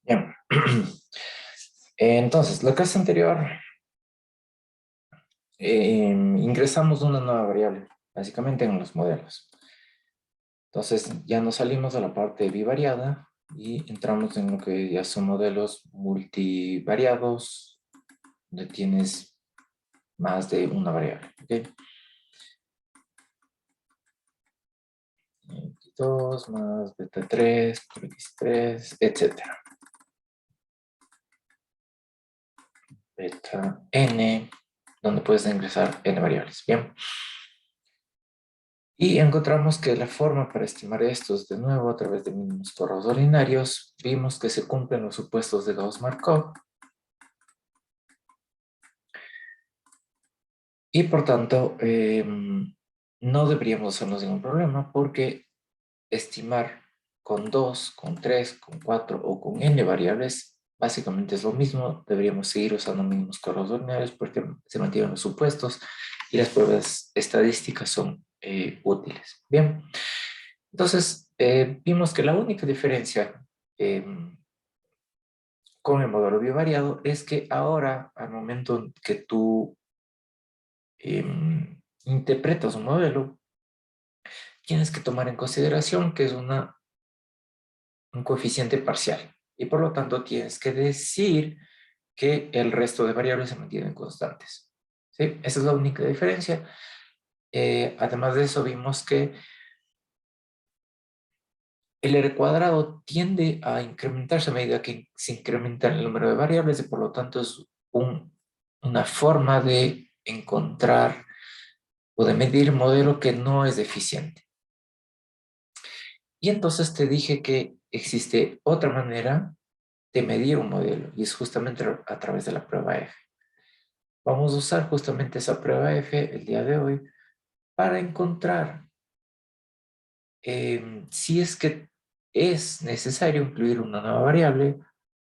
Bien. Entonces, la clase anterior ingresamos una nueva variable, básicamente en los modelos. Entonces, ya nos salimos de la parte bivariada y entramos en lo que ya son modelos multivariados, donde tienes más de una variable. ¿Okay? 2 más beta 3 por x3, etcétera. Beta n, donde puedes ingresar n variables. Bien. Y encontramos que la forma para estimar estos, de nuevo, a través de mínimos cuadrados ordinarios, vimos que se cumplen los supuestos de Gauss-Markov. Y por tanto, no deberíamos hacernos ningún problema porque estimar con 2, con 3, con 4 o con n variables, básicamente es lo mismo. Deberíamos seguir usando mínimos cuadrados ordinarios porque se mantienen los supuestos y las pruebas estadísticas son útiles. Bien. Entonces, vimos que la única diferencia con el modelo bivariado es que ahora, al momento que tú interpretas un modelo, tienes que tomar en consideración que es un coeficiente parcial y por lo tanto tienes que decir que el resto de variables se mantienen constantes. ¿Sí? Esa es la única diferencia. Además de eso, vimos que el R cuadrado tiende a incrementarse a medida que se incrementa el número de variables y por lo tanto es una forma de encontrar o de medir modelo que no es eficiente. Y entonces te dije que existe otra manera de medir un modelo y es justamente a través de la prueba F. Vamos a usar justamente esa prueba F el día de hoy para encontrar si es que es necesario incluir una nueva variable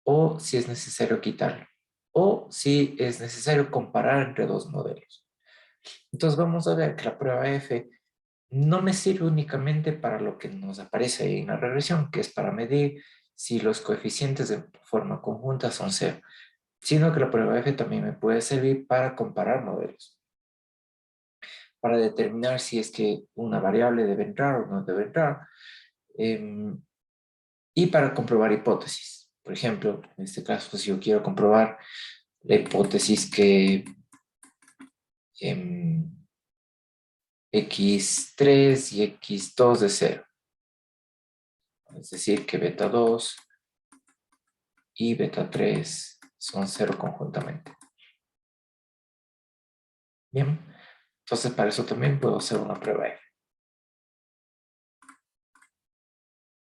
o si es necesario quitarla o si es necesario comparar entre dos modelos. Entonces vamos a ver que la prueba F no me sirve únicamente para lo que nos aparece ahí en la regresión, que es para medir si los coeficientes de forma conjunta son cero, sino que la prueba F también me puede servir para comparar modelos, para determinar si es que una variable debe entrar o no debe entrar, y para comprobar hipótesis. Por ejemplo, en este caso, si yo quiero comprobar la hipótesis que x3 y x2 de 0, es decir, que beta 2 y beta 3 son 0 conjuntamente. Bien, entonces para eso también puedo hacer una prueba F.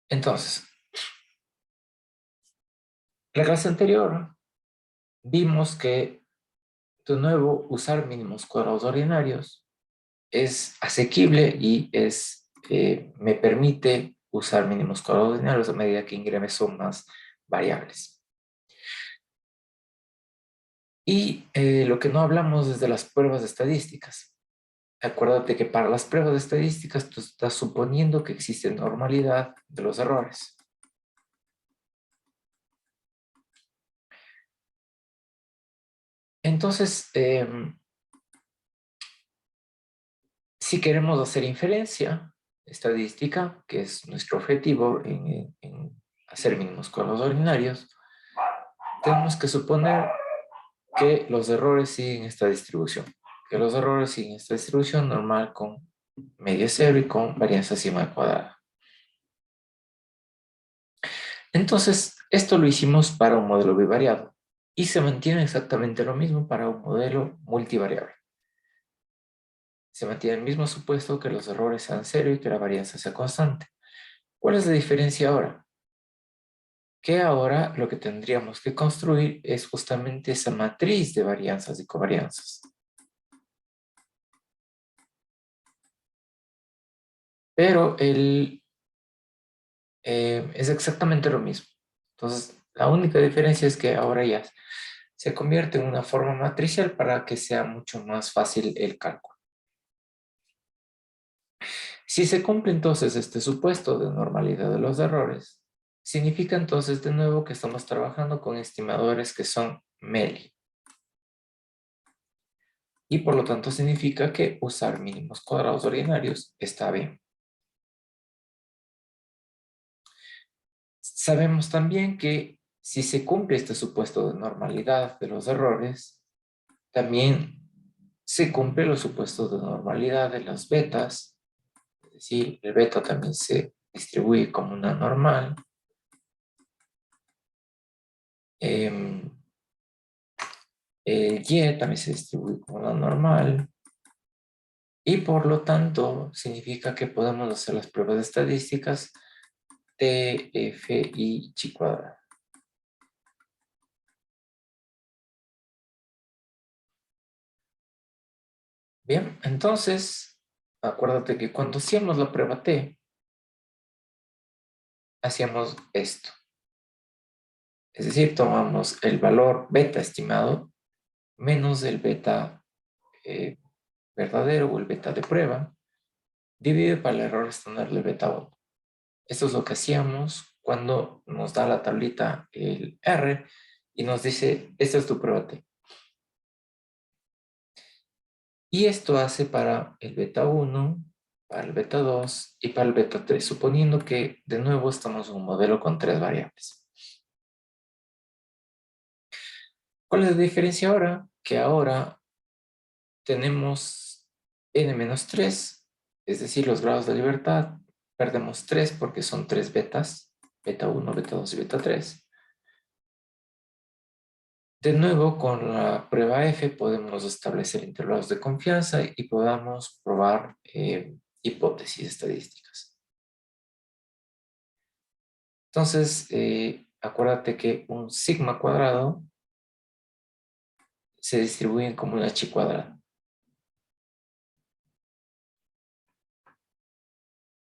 Entonces, en la clase anterior vimos que, de nuevo, usar mínimos cuadrados ordinarios es asequible y me permite usar mínimos cuadrados ordinarios a medida que ingreso más variables. Y lo que no hablamos es de las pruebas estadísticas. Acuérdate que para las pruebas estadísticas tú estás suponiendo que existe normalidad de los errores. Entonces, si queremos hacer inferencia estadística, que es nuestro objetivo en hacer mínimos cuadrados ordinarios, tenemos que suponer que los errores siguen esta distribución. Que los errores siguen esta distribución normal con media cero y con varianza sigma cuadrada. Entonces, esto lo hicimos para un modelo bivariado y se mantiene exactamente lo mismo para un modelo multivariable. Se mantiene el mismo supuesto que los errores sean cero y que la varianza sea constante. ¿Cuál es la diferencia ahora? Que ahora lo que tendríamos que construir es justamente esa matriz de varianzas y covarianzas. Pero es exactamente lo mismo. Entonces, la única diferencia es que ahora ya se convierte en una forma matricial para que sea mucho más fácil el cálculo. Si se cumple entonces este supuesto de normalidad de los errores, Significa entonces de nuevo que estamos trabajando con estimadores que son MELI. Y por lo tanto significa que usar mínimos cuadrados ordinarios está bien. Sabemos también que si se cumple este supuesto de normalidad de los errores, también se cumple los supuestos de normalidad de las betas. Es decir, el beta también se distribuye como una normal. El Y también se distribuye como una normal. Y por lo tanto, significa que podemos hacer las pruebas de estadísticas de f y chi cuadrado. Bien, entonces, acuérdate que cuando hacíamos la prueba T, hacíamos esto. Es decir, tomamos el valor beta estimado menos el beta verdadero o el beta de prueba, dividido para el error estándar del beta 1. Esto es lo que hacíamos cuando nos da la tablita el R y nos dice, esta es tu prueba T. Y esto hace para el beta 1, para el beta 2 y para el beta 3, suponiendo que de nuevo estamos en un modelo con 3 variables. ¿Cuál es la diferencia ahora? Que ahora tenemos n-3, es decir, los grados de libertad, perdemos 3 porque son 3 betas, beta 1, beta 2 y beta 3. De nuevo, con la prueba F podemos establecer intervalos de confianza y podamos probar hipótesis estadísticas. Entonces, acuérdate que un sigma cuadrado se distribuye como una chi cuadrada.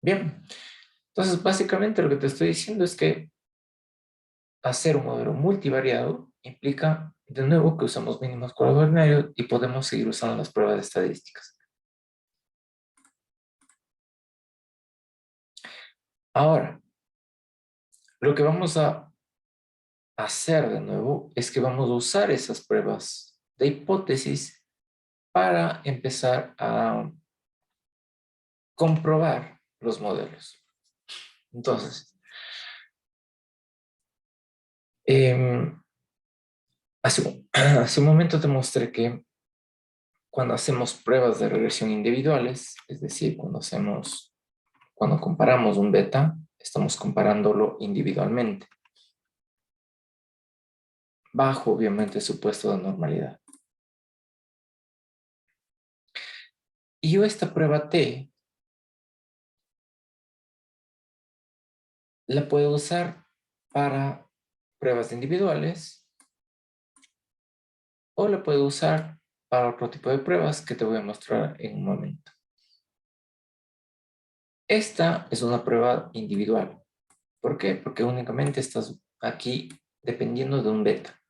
Bien, entonces básicamente lo que te estoy diciendo es que hacer un modelo multivariado implica de nuevo que usamos mínimos cuadrados ordinarios y podemos seguir usando las pruebas de estadísticas. Ahora, lo que vamos a hacer de nuevo es que vamos a usar esas pruebas de hipótesis para empezar a comprobar los modelos. Entonces, hace un momento te mostré que cuando hacemos pruebas de regresión individuales, es decir, cuando comparamos un beta, estamos comparándolo individualmente, bajo obviamente el supuesto de normalidad. Y yo esta prueba T la puedo usar para pruebas individuales o la puedo usar para otro tipo de pruebas que te voy a mostrar en un momento. Esta es una prueba individual. ¿Por qué? Porque únicamente estás aquí dependiendo de un beta.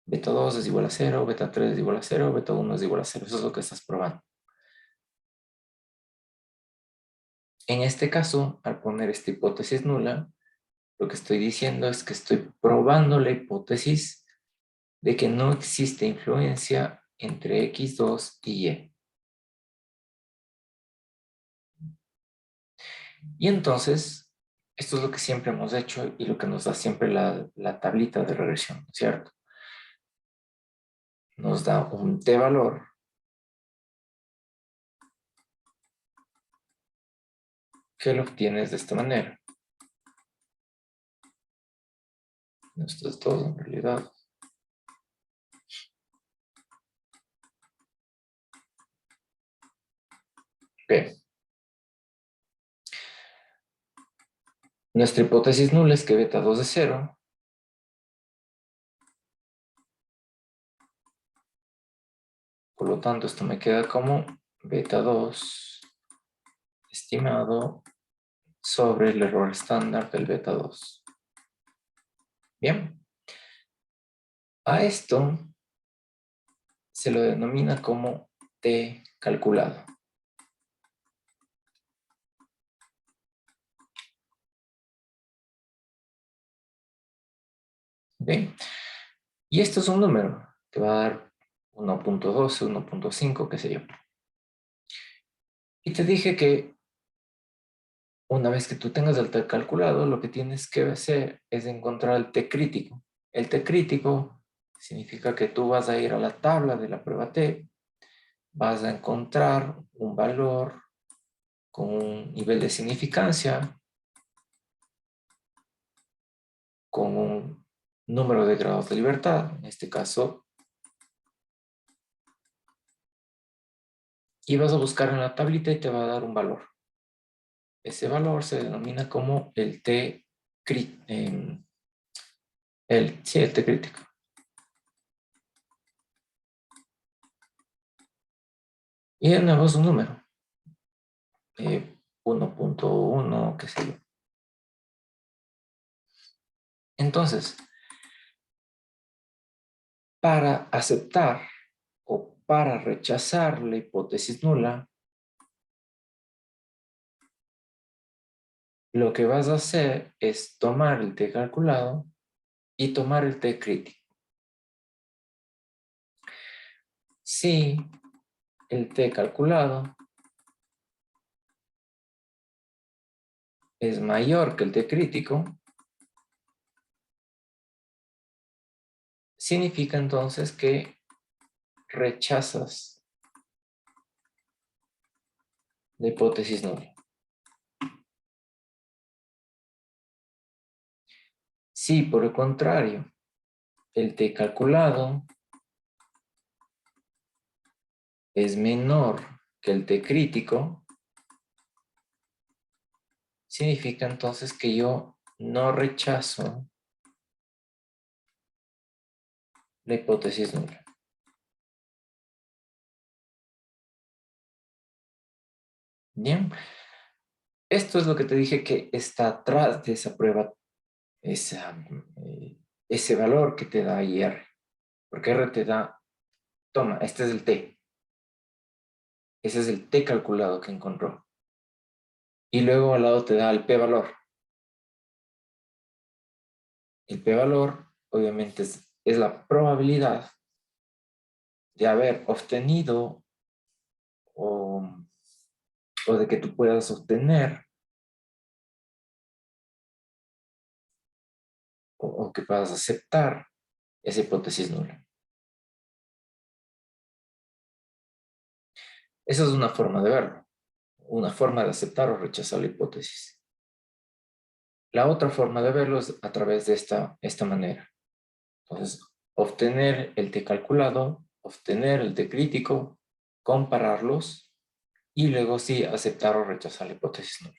Beta 2 es igual a 0, beta 3 es igual a 0, beta 1 es igual a 0. Eso es lo que estás probando. En este caso, al poner esta hipótesis nula, lo que estoy diciendo es que estoy probando la hipótesis de que no existe influencia entre X2 y Y. Y entonces, esto es lo que siempre hemos hecho y lo que nos da siempre la tablita de regresión, ¿cierto? Nos da un t-valor que lo obtienes de esta manera. Esto es todo en realidad. Ok. Nuestra hipótesis nula es que beta 2 es 0. Por lo tanto, esto me queda como beta 2 estimado sobre el error estándar del beta 2. Bien. A esto se lo denomina como t calculado. ¿Ok? Y esto es un número, te va a dar 1.12, 1.5, qué sé yo. Y te dije que una vez que tú tengas el t calculado, lo que tienes que hacer es encontrar el t crítico. El t crítico significa que tú vas a ir a la tabla de la prueba t, vas a encontrar un valor con un nivel de significancia, con un número de grados de libertad, en este caso, y vas a buscar en la tablita y te va a dar un valor. Ese valor se denomina como el t crítico. Sí, el t crítico. Y de nuevo es un número. 1.1, qué sé yo. Entonces, para aceptar o para rechazar la hipótesis nula, lo que vas a hacer es tomar el t calculado y tomar el t crítico. Si el t calculado es mayor que el t crítico, significa entonces que rechazas la hipótesis nula. Si por el contrario el t calculado es menor que el t crítico, significa entonces que yo no rechazo la hipótesis nula. Bien, esto es lo que te dije que está atrás de esa prueba, esa, ese valor que te da ahí R. Porque R te da, toma, este es el T. Ese es el T calculado que encontró. Y luego al lado te da el P valor. El P valor, obviamente, es la probabilidad de haber obtenido o, o de que tú puedas obtener o que puedas aceptar esa hipótesis nula. Esa es una forma de verlo, una forma de aceptar o rechazar la hipótesis. La otra forma de verlo es a través de esta manera. Entonces, obtener el t calculado, obtener el t crítico, compararlos y luego sí aceptar o rechazar la hipótesis nula.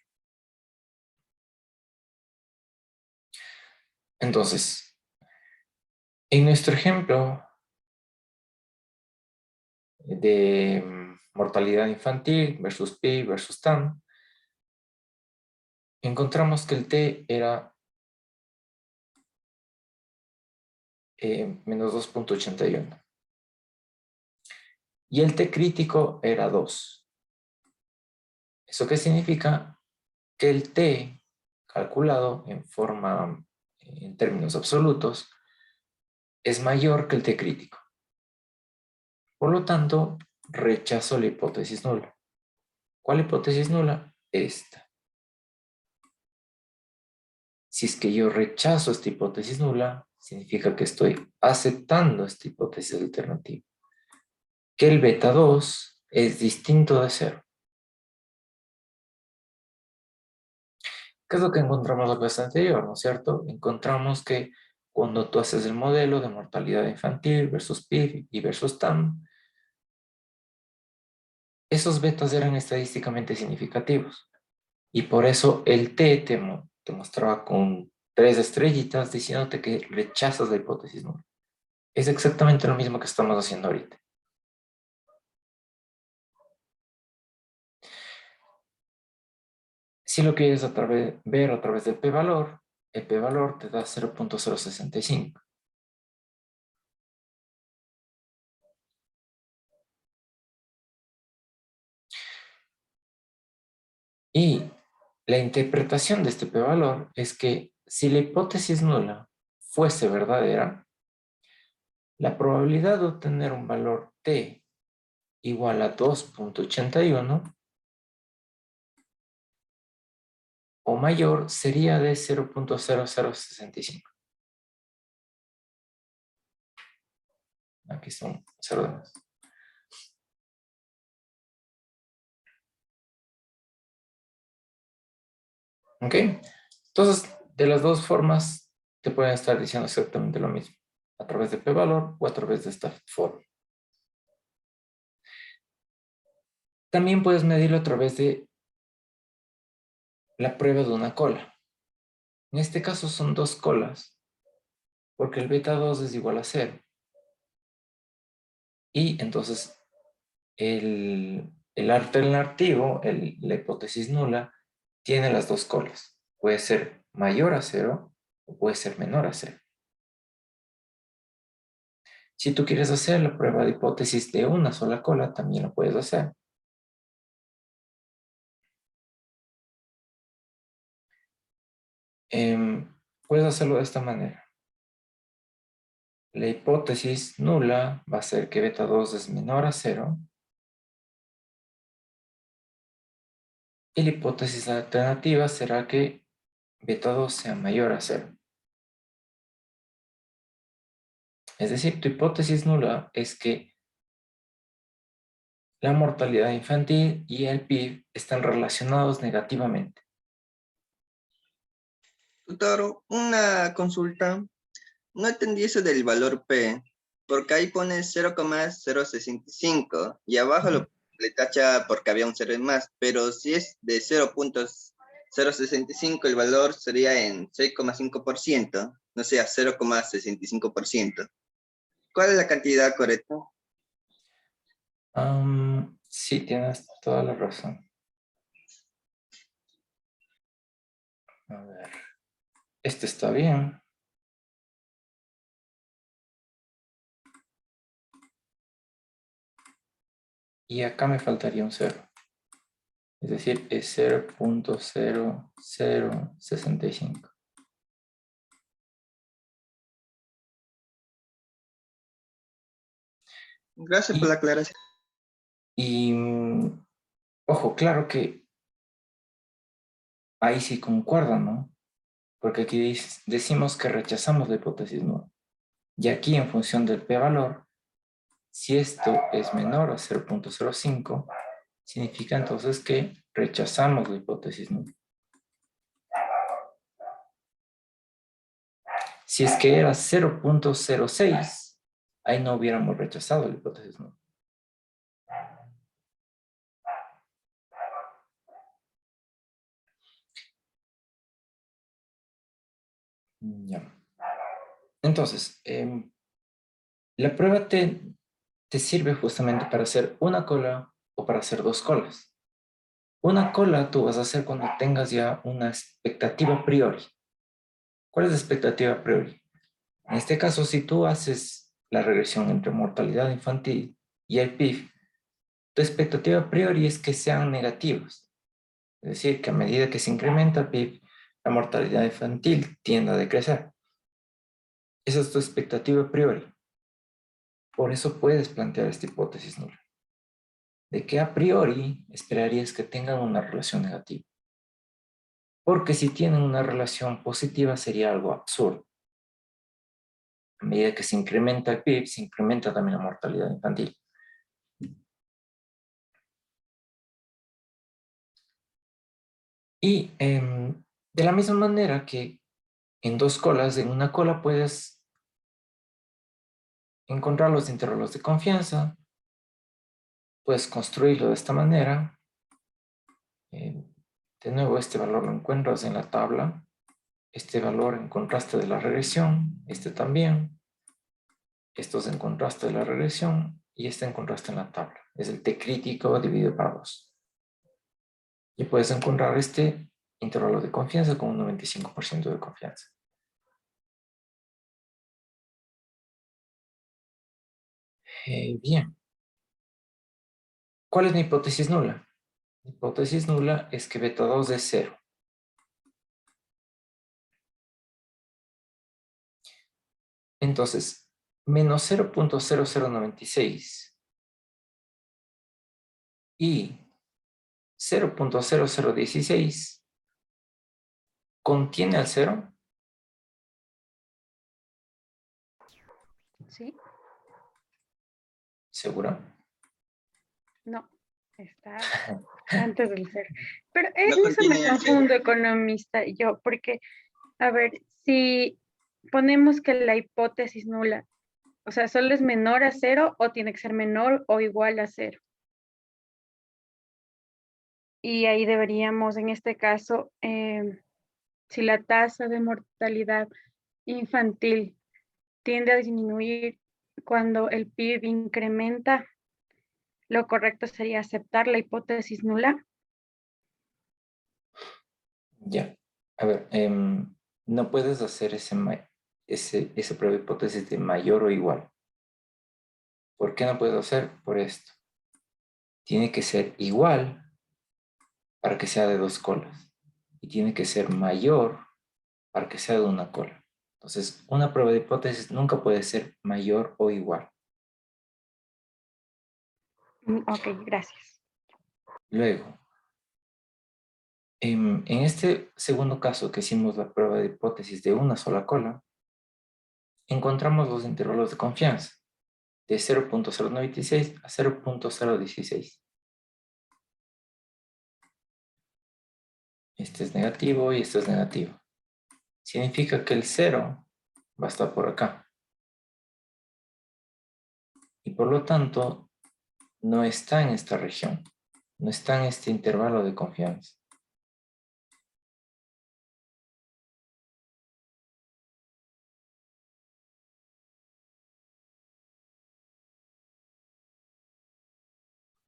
Entonces, en nuestro ejemplo de mortalidad infantil versus PIB versus TAM, encontramos que el t era menos 2.81 y el t crítico era 2. ¿Eso qué significa? Que el t calculado en términos absolutos, es mayor que el t crítico. Por lo tanto, rechazo la hipótesis nula. ¿Cuál hipótesis nula? Esta. Si es que yo rechazo esta hipótesis nula, significa que estoy aceptando esta hipótesis alternativa. Que el beta 2 es distinto de 0. ¿Qué es lo que encontramos la clase anterior, no es cierto? Encontramos que cuando tú haces el modelo de mortalidad infantil versus PIB y versus TAM, esos betas eran estadísticamente significativos. Y por eso el T te mostraba con 3 estrellitas diciéndote que rechazas la hipótesis nula. Es exactamente lo mismo que estamos haciendo ahorita. Si lo quieres ver a través del p-valor, el p-valor te da 0.065. Y la interpretación de este p-valor es que si la hipótesis nula fuese verdadera, la probabilidad de obtener un valor t igual a 2.81 o mayor sería de 0.0065. Aquí son 0 de más. ¿Ok? Entonces, de las dos formas te pueden estar diciendo exactamente lo mismo. A través de p-valor o a través de esta forma. También puedes medirlo a través de la prueba de una cola. En este caso son dos colas, porque el beta 2 es igual a 0. Y entonces el alternativo, la hipótesis nula, tiene las dos colas. Puede ser mayor a 0 o puede ser menor a 0. Si tú quieres hacer la prueba de hipótesis de una sola cola, también lo puedes hacer. Puedes hacerlo de esta manera. La hipótesis nula va a ser que beta 2 es menor a 0. Y la hipótesis alternativa será que beta 2 sea mayor a 0. Es decir, tu hipótesis nula es que la mortalidad infantil y el PIB están relacionados negativamente. Tutor, una consulta. No entendí eso del valor P, porque ahí pone 0,065 y abajo le tacha porque había un 0 más, pero si es de 0,065 el valor sería en 6,5%, no sea 0,65%. ¿Cuál es la cantidad correcta? Sí, tienes toda la razón. A ver, este está bien. Y acá me faltaría un 0. Es decir, es 0.0065. Gracias por Y, la aclaración. y ojo, claro que ahí sí concuerda, ¿no? Porque aquí decimos que rechazamos la hipótesis nueva. Y aquí, en función del p-valor, si esto es menor a 0.05, significa entonces que rechazamos la hipótesis nueva. Si es que era 0.06, ahí no hubiéramos rechazado la hipótesis nueva. Ya. Entonces, la prueba te sirve justamente para hacer una cola o para hacer dos colas. Una cola tú vas a hacer cuando tengas ya una expectativa a priori. ¿Cuál es la expectativa a priori? En este caso, si tú haces la regresión entre mortalidad infantil y el PIB, tu expectativa a priori es que sean negativos. Es decir, que a medida que se incrementa el PIB, la mortalidad infantil tiende a decrecer. Esa es tu expectativa a priori. Por eso puedes plantear esta hipótesis nula. De que a priori esperarías que tengan una relación negativa. Porque si tienen una relación positiva sería algo absurdo. A medida que se incrementa el PIB, se incrementa también la mortalidad infantil. Y de la misma manera que en dos colas, en una cola puedes encontrar los intervalos de confianza, puedes construirlo de esta manera. De nuevo, este valor lo encuentras en la tabla. Este valor en contraste de la regresión, este también. Esto es en contraste de la regresión y este en contraste en la tabla. Es el t crítico dividido para 2. Y puedes encontrar este intervalo de confianza con un 95% de confianza. Bien. ¿Cuál es mi hipótesis nula? La hipótesis nula es que beta 2 es 0. Entonces, menos 0.0096 y 0.0016 contiene al cero. ¿Sí? ¿Seguro? No, está antes del cero. Pero No en eso me contienen el cero. confundo, economista, yo, porque, a ver, si ponemos que la hipótesis nula, o sea, solo es menor a cero o tiene que ser menor o igual a cero. Y ahí deberíamos, en este caso, si la tasa de mortalidad infantil tiende a disminuir cuando el PIB incrementa, lo correcto sería aceptar la hipótesis nula. Ya. A ver, no puedes hacer esa prueba de hipótesis de mayor o igual. ¿Por qué no puedes hacer? Por esto. Tiene que ser igual para que sea de dos colas. Y tiene que ser mayor para que sea de una cola. Entonces, una prueba de hipótesis nunca puede ser mayor o igual. Ok, gracias. Luego, en este segundo caso que hicimos la prueba de hipótesis de una sola cola, encontramos los intervalos de confianza de 0.096 a 0.016. Este es negativo y este es negativo. Significa que el 0 va a estar por acá. Y por lo tanto, no está en esta región. No está en este intervalo de confianza.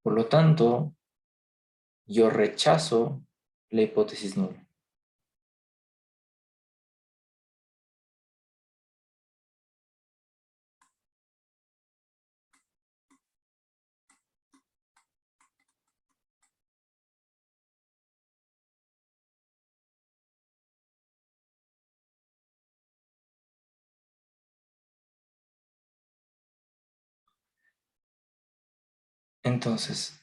Por lo tanto, yo rechazo la hipótesis nula. Entonces,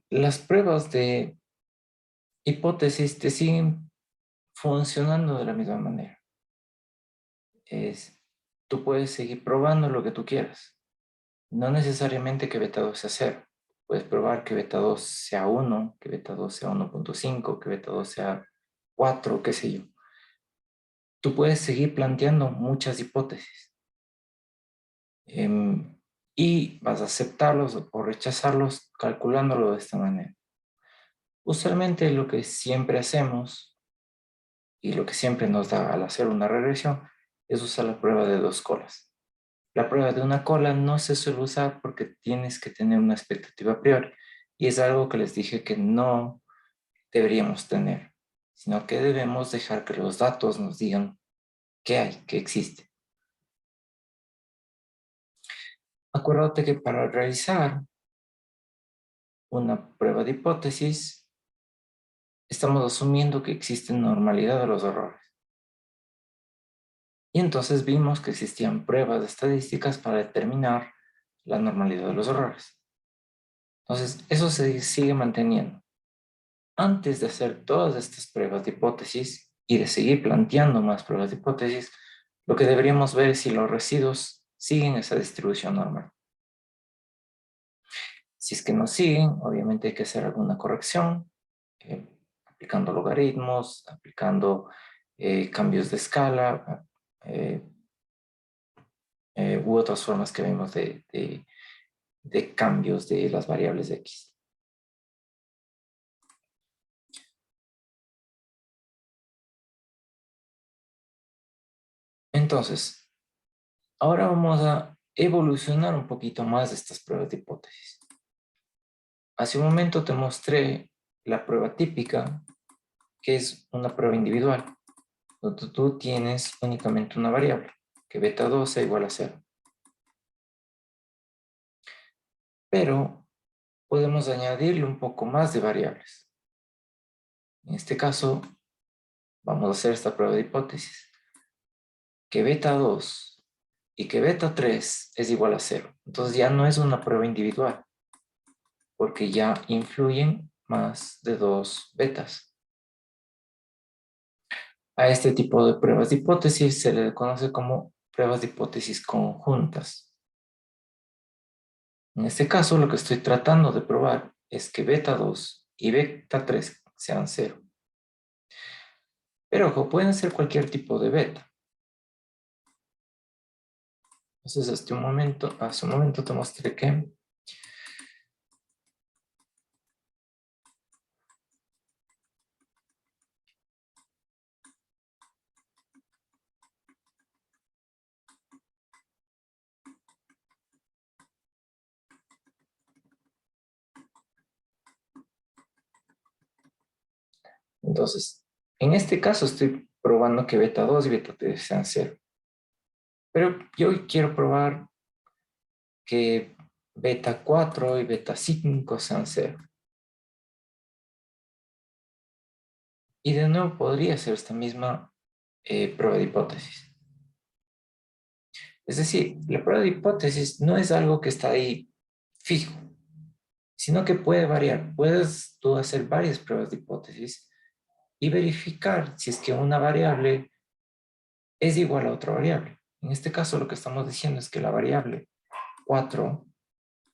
las pruebas de hipótesis te siguen funcionando de la misma manera. Tú puedes seguir probando lo que tú quieras. No necesariamente que beta 2 sea 0. Puedes probar que beta 2 sea 1, que beta 2 sea 1.5, que beta 2 sea 4, qué sé yo. Tú puedes seguir planteando muchas hipótesis. Y vas a aceptarlos o rechazarlos calculándolo de esta manera. Usualmente lo que siempre hacemos y lo que siempre nos da al hacer una regresión es usar la prueba de dos colas. La prueba de una cola no se suele usar porque tienes que tener una expectativa a priori y es algo que les dije que no deberíamos tener, sino que debemos dejar que los datos nos digan qué hay, qué existe. Acuérdate que para realizar una prueba de hipótesis estamos asumiendo que existe normalidad de los errores. Y entonces vimos que existían pruebas estadísticas para determinar la normalidad de los errores. Entonces, eso se sigue manteniendo. Antes de hacer todas estas pruebas de hipótesis y de seguir planteando más pruebas de hipótesis, lo que deberíamos ver es si los residuos siguen esa distribución normal. Si es que no siguen, obviamente hay que hacer alguna corrección, aplicando logaritmos, aplicando cambios de escala, u otras formas que vemos de cambios de las variables de X. Entonces, ahora vamos a evolucionar un poquito más de estas pruebas de hipótesis. Hace un momento te mostré la prueba típica, que es una prueba individual, donde tú tienes únicamente una variable, que beta 2 sea igual a 0. Pero podemos añadirle un poco más de variables. En este caso, Vamos a hacer esta prueba de hipótesis. Que beta 2 y que beta 3 es igual a 0. Entonces ya no es una prueba individual, porque ya influyen más de 2 betas. A este tipo de pruebas de hipótesis se le conoce como pruebas de hipótesis conjuntas. En este caso, lo que estoy tratando de probar es que beta 2 y beta 3 sean 0. Pero ojo, pueden ser cualquier tipo de beta. Entonces, hace un momento te mostré que entonces, en este caso estoy probando que beta 2 y beta 3 sean 0. Pero yo quiero probar que beta 4 y beta 5 sean 0. Y de nuevo podría ser esta misma prueba de hipótesis. Es decir, la prueba de hipótesis no es algo que está ahí fijo, sino que puede variar. Puedes tú hacer varias pruebas de hipótesis y verificar si es que una variable es igual a otra variable. En este caso lo que estamos diciendo es que la variable 4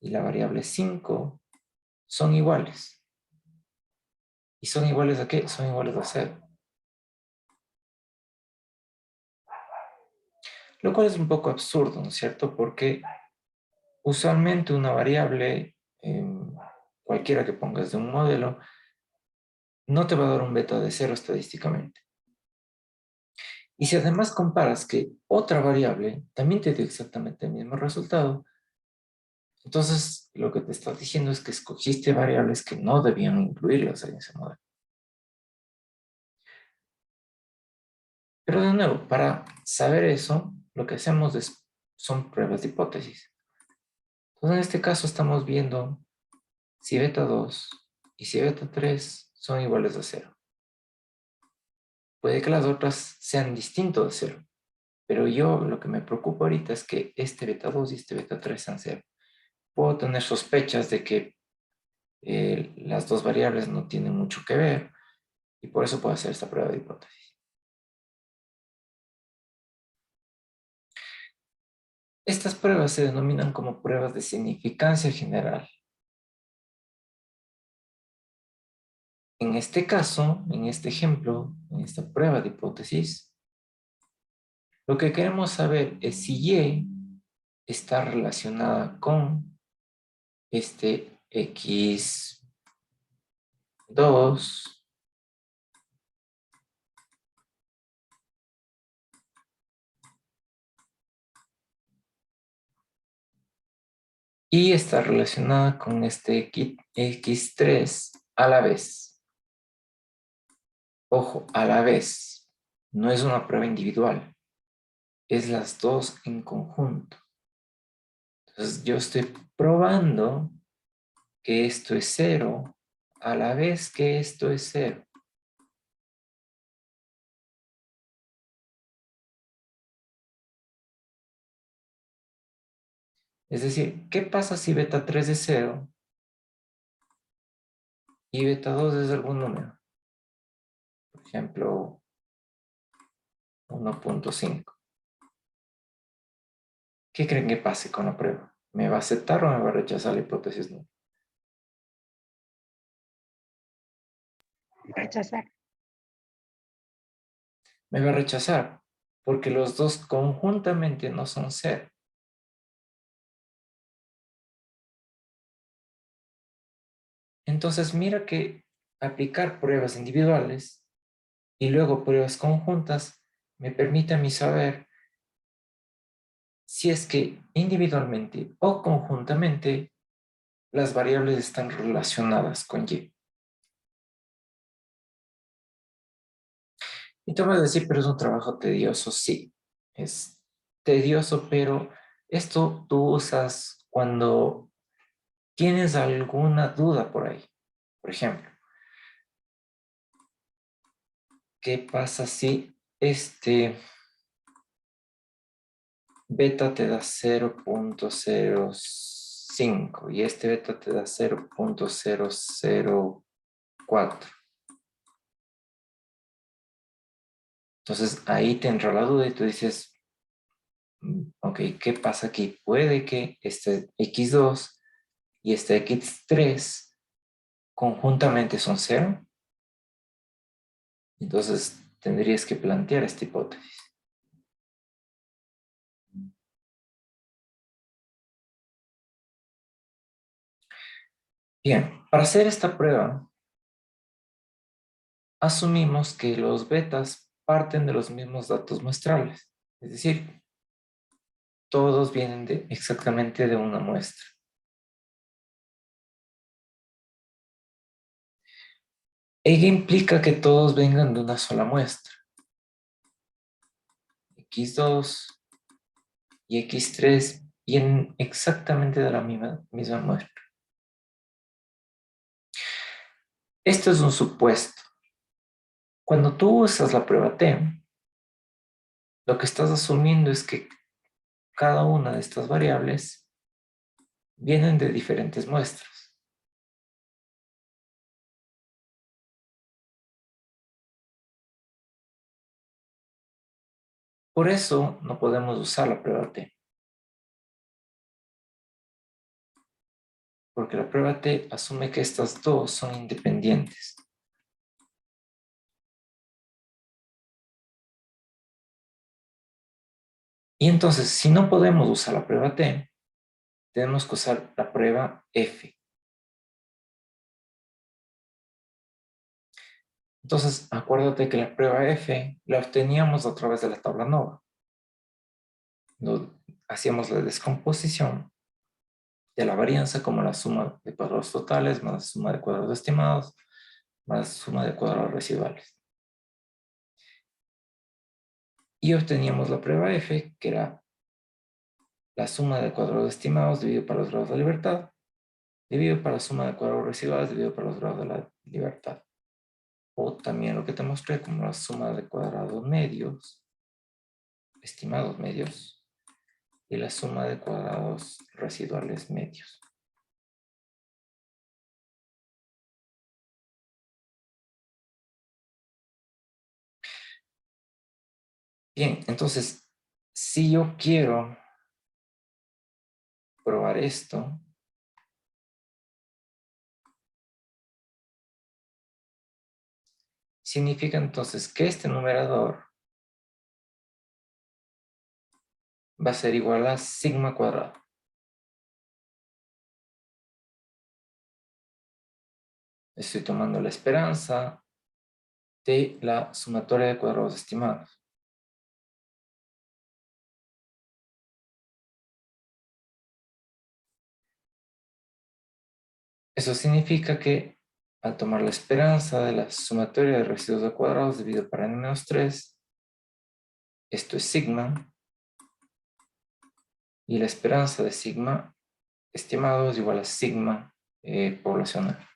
y la variable 5 son iguales. ¿Y son iguales a qué? Son iguales a 0. Lo cual es un poco absurdo, ¿no es cierto? Porque usualmente una variable, cualquiera que pongas de un modelo, no te va a dar un beta de 0 estadísticamente. Y si además comparas que otra variable también te dio exactamente el mismo resultado, entonces lo que te está diciendo es que escogiste variables que no debían incluirlas en ese modelo. Pero de nuevo, para saber eso, lo que hacemos son pruebas de hipótesis. Entonces en este caso estamos viendo si beta 2 y si beta 3 son iguales a 0. Puede que las otras sean distintos de 0, pero yo lo que me preocupa ahorita es que este beta 2 y este beta 3 sean 0. Puedo tener sospechas de que las dos variables no tienen mucho que ver y por eso puedo hacer esta prueba de hipótesis. Estas pruebas se denominan como pruebas de significancia general. En este caso, en este ejemplo, en esta prueba de hipótesis, lo que queremos saber es si Y está relacionada con este X2 y está relacionada con este X3 a la vez. Ojo, a la vez. No es una prueba individual. Es las dos en conjunto. Entonces yo estoy probando que esto es 0 a la vez que esto es 0. Es decir, ¿qué pasa si beta 3 es 0 y beta 2 es algún número? Por ejemplo, 1.5. ¿Qué creen que pase con la prueba? ¿Me va a aceptar o me va a rechazar la hipótesis null? Rechazar. Me va a rechazar porque los dos conjuntamente no son 0. Entonces mira que aplicar pruebas individuales y luego pruebas conjuntas me permite a mí saber si es que individualmente o conjuntamente las variables están relacionadas con Y. Y tú vas a decir, pero es un trabajo tedioso. Sí, es tedioso, pero esto tú usas cuando tienes alguna duda por ahí. Por ejemplo, ¿qué pasa si este beta te da 0.05 y este beta te da 0.004? Entonces ahí te entra la duda y tú dices, ok, ¿qué pasa aquí? Puede que este x2 y este x3 conjuntamente son 0. Entonces tendrías que plantear esta hipótesis. Bien, para hacer esta prueba, asumimos que los betas parten de los mismos datos muestrales. Es decir, todos vienen exactamente de una muestra. Ello implica que todos vengan de una sola muestra. X2 y X3 vienen exactamente de la misma muestra. Esto es un supuesto. Cuando tú usas la prueba T, lo que estás asumiendo es que cada una de estas variables vienen de diferentes muestras. Por eso no podemos usar la prueba T. Porque la prueba T asume que estas dos son independientes. Y entonces, si no podemos usar la prueba T, tenemos que usar la prueba F. Entonces, acuérdate que la prueba F la obteníamos a través de la tabla NOVA. Hacíamos la descomposición de la varianza como la suma de cuadrados totales más la suma de cuadrados estimados más la suma de cuadrados residuales. Y obteníamos la prueba F, que era la suma de cuadrados estimados dividido por los grados de libertad, dividido por la suma de cuadrados residuales dividido por los grados de la libertad. O también lo que te mostré como la suma de cuadrados medios, estimados medios, y la suma de cuadrados residuales medios. Bien, entonces, si yo quiero probar esto, significa entonces que este numerador va a ser igual a sigma cuadrado. Estoy tomando la esperanza de la sumatoria de cuadrados estimados. Eso significa que al tomar la esperanza de la sumatoria de residuos de cuadrados dividido por n-3, esto es sigma, y la esperanza de sigma estimado es igual a sigma poblacional.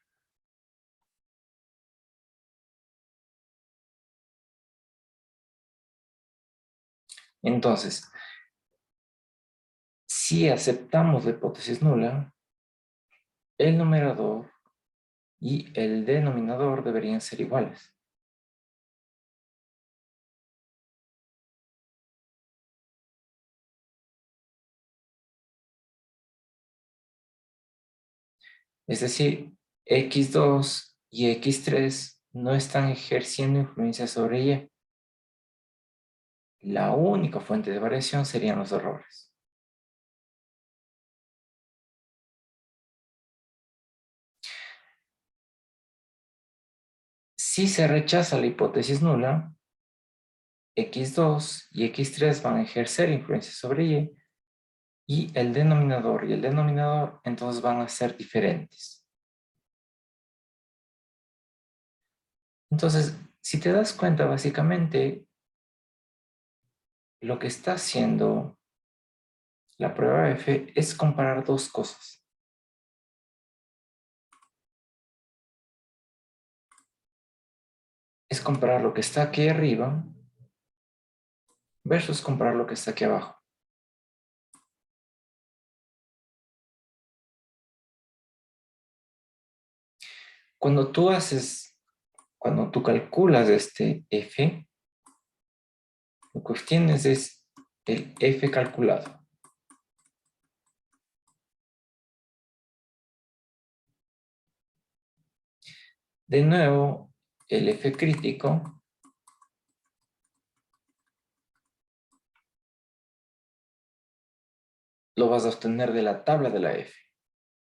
Entonces, si aceptamos la hipótesis nula, el numerador y el denominador deberían ser iguales. Es decir, x2 y x3 no están ejerciendo influencia sobre y. La única fuente de variación serían los errores. Si se rechaza la hipótesis nula, x2 y x3 van a ejercer influencia sobre y el denominador y el denominador entonces van a ser diferentes. Entonces, si te das cuenta, básicamente, lo que está haciendo la prueba F es comparar dos cosas. es comparar lo que está aquí arriba versus comparar lo que está aquí abajo. Cuando tú calculas este f, lo que obtienes es el f calculado. De nuevo, el f crítico lo vas a obtener de la tabla de la f.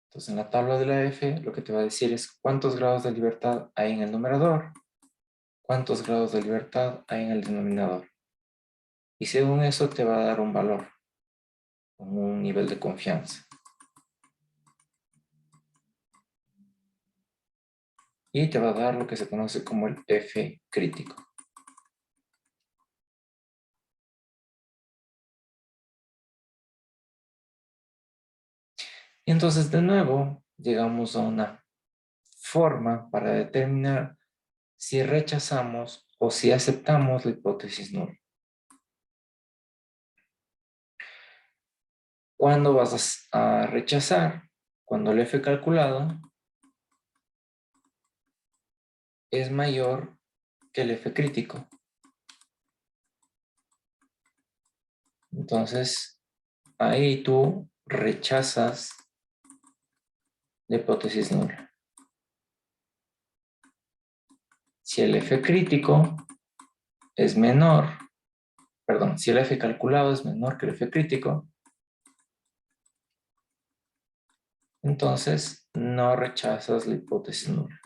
Entonces, en la tabla de la f, lo que te va a decir es cuántos grados de libertad hay en el numerador, cuántos grados de libertad hay en el denominador. Y según eso te va a dar un valor, un nivel de confianza. Y te va a dar lo que se conoce como el f crítico. Y entonces, de nuevo, llegamos a una forma para determinar si rechazamos o si aceptamos la hipótesis nula. ¿Cuándo vas a rechazar? Cuando el f calculado es mayor que el f crítico. Entonces, ahí tú rechazas la hipótesis nula. Si el f crítico es menor, perdón, si el f calculado es menor que el f crítico, entonces no rechazas la hipótesis nula.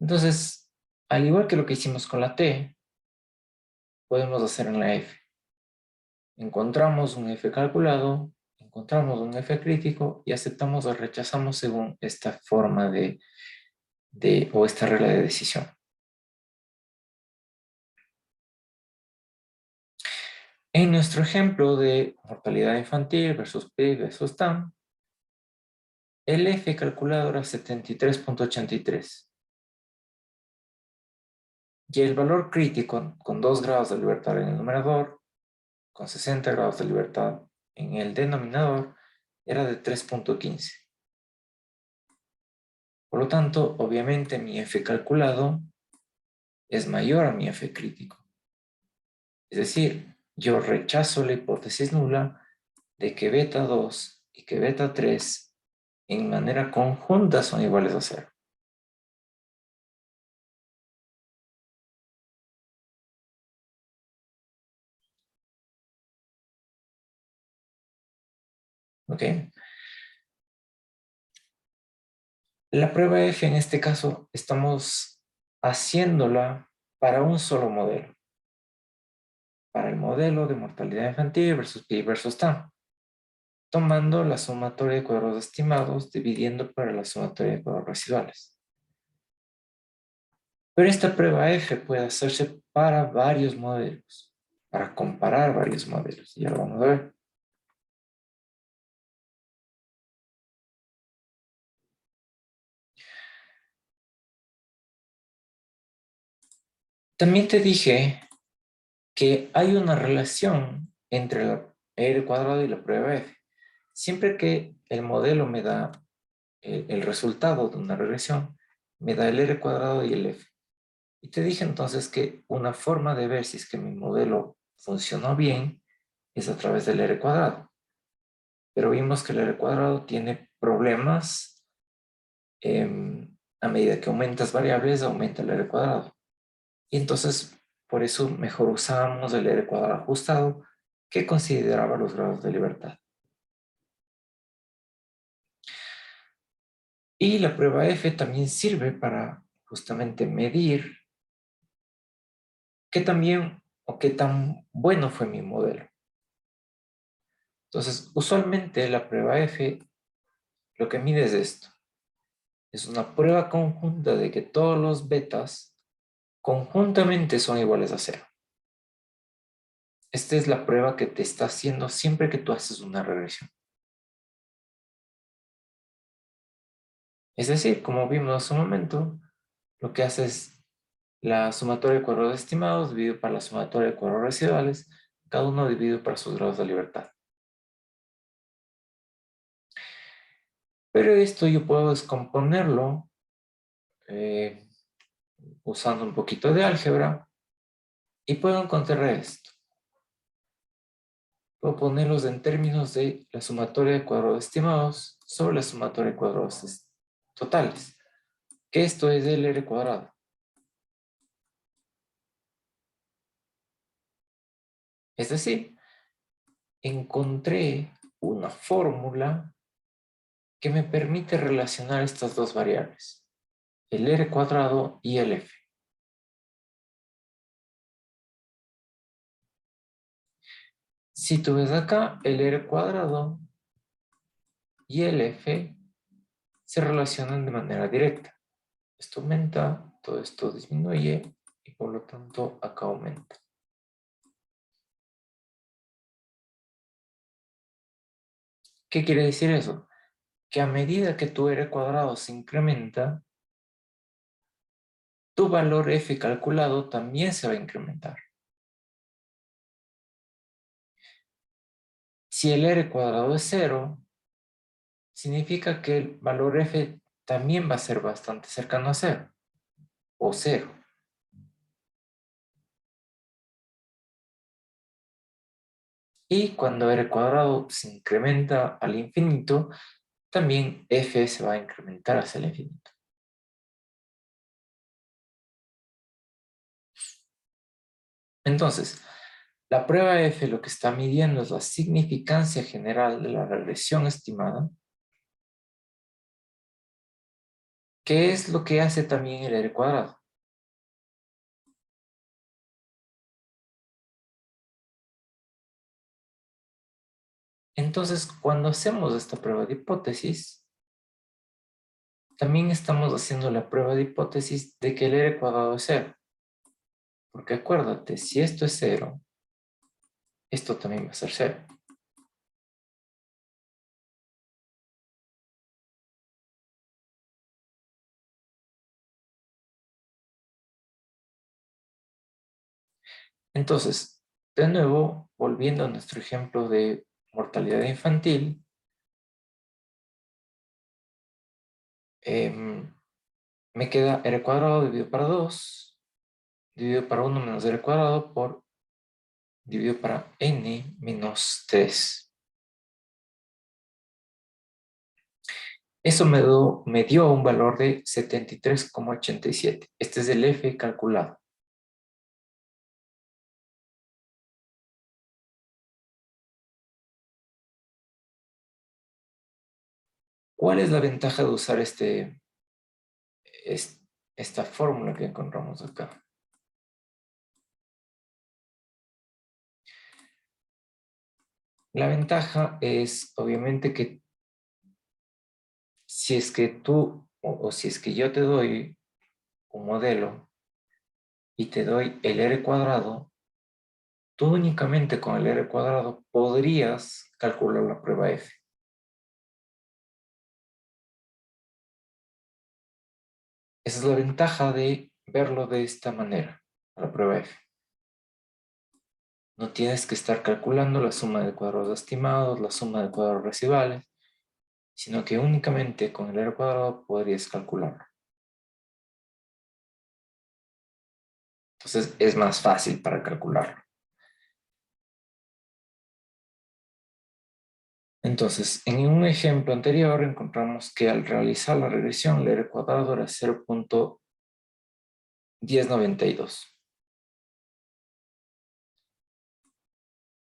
Entonces, al igual que lo que hicimos con la t, podemos hacer en la f. Encontramos un f calculado, encontramos un f crítico y aceptamos o rechazamos según esta forma o esta regla de decisión. En nuestro ejemplo de mortalidad infantil versus PIB versus TAM, el F calculado era 73.83. Y el valor crítico con 2 grados de libertad en el numerador, con 60 grados de libertad en el denominador, era de 3.15. Por lo tanto, obviamente mi F calculado es mayor a mi F crítico. Es decir, yo rechazo la hipótesis nula de que beta 2 y que beta 3 en manera conjunta son iguales a 0. ¿Ok? La prueba F en este caso estamos haciéndola para un solo modelo. Para el modelo de mortalidad infantil versus PIB versus TAM. Tomando la sumatoria de cuadrados estimados dividiendo por la sumatoria de cuadrados residuales. Pero esta prueba F puede hacerse para varios modelos, para comparar varios modelos. Ya lo vamos a ver. También te dije que hay una relación entre la R cuadrado y la prueba F. Siempre que el modelo me da el resultado de una regresión, me da el R cuadrado y el F. Y te dije entonces que una forma de ver si es que mi modelo funcionó bien es a través del R cuadrado. Pero vimos que el R cuadrado tiene problemas. A medida que aumentas variables, aumenta el R cuadrado. Y entonces, por eso mejor usábamos el R cuadrado ajustado que consideraba los grados de libertad. Y la prueba F también sirve para justamente medir qué tan bien o qué tan bueno fue mi modelo. Entonces, usualmente la prueba F lo que mide es esto. Es una prueba conjunta de que todos los betas conjuntamente son iguales a 0. Esta es la prueba que te está haciendo siempre que tú haces una regresión. Es decir, como vimos hace un momento, lo que hace es la sumatoria de cuadrados estimados dividido por la sumatoria de cuadrados residuales, cada uno dividido por sus grados de libertad. Pero esto yo puedo descomponerlo usando un poquito de álgebra y puedo encontrar esto. Puedo ponerlos en términos de la sumatoria de cuadrados estimados sobre la sumatoria de cuadrados totales, que esto es el R cuadrado. Es decir, encontré una fórmula que me permite relacionar estas dos variables, el R cuadrado y el F. Si tú ves acá, el R cuadrado y el F se relacionan de manera directa. Esto aumenta, todo esto disminuye y por lo tanto acá aumenta. ¿Qué quiere decir eso? Que a medida que tu R cuadrado se incrementa, tu valor F calculado también se va a incrementar. Si el R cuadrado es 0, significa que el valor F también va a ser bastante cercano a 0 o 0. Y cuando R cuadrado se incrementa al infinito, también F se va a incrementar hacia el infinito. Entonces, la prueba F lo que está midiendo es la significancia general de la regresión estimada, que es lo que hace también el R cuadrado. Entonces, cuando hacemos esta prueba de hipótesis, también estamos haciendo la prueba de hipótesis de que el R cuadrado es 0. Porque acuérdate, si esto es 0, esto también va a ser 0. Entonces, de nuevo, volviendo a nuestro ejemplo de mortalidad infantil, me queda R cuadrado dividido para 2, dividido para 1 menos R cuadrado por dividido para N menos 3. Eso me dio un valor de 73,87. Este es el F calculado. ¿Cuál es la ventaja de usar esta fórmula que encontramos acá? La ventaja es obviamente que si es que tú o si es que yo te doy un modelo y te doy el R cuadrado, tú únicamente con el R cuadrado podrías calcular la prueba F. Esa es la ventaja de verlo de esta manera, la prueba F. No tienes que estar calculando la suma de cuadrados estimados, la suma de cuadrados residuales, sino que únicamente con el R cuadrado podrías calcularlo. Entonces es más fácil para calcularlo. Entonces, en un ejemplo anterior encontramos que al realizar la regresión, el R cuadrado era 0,1092.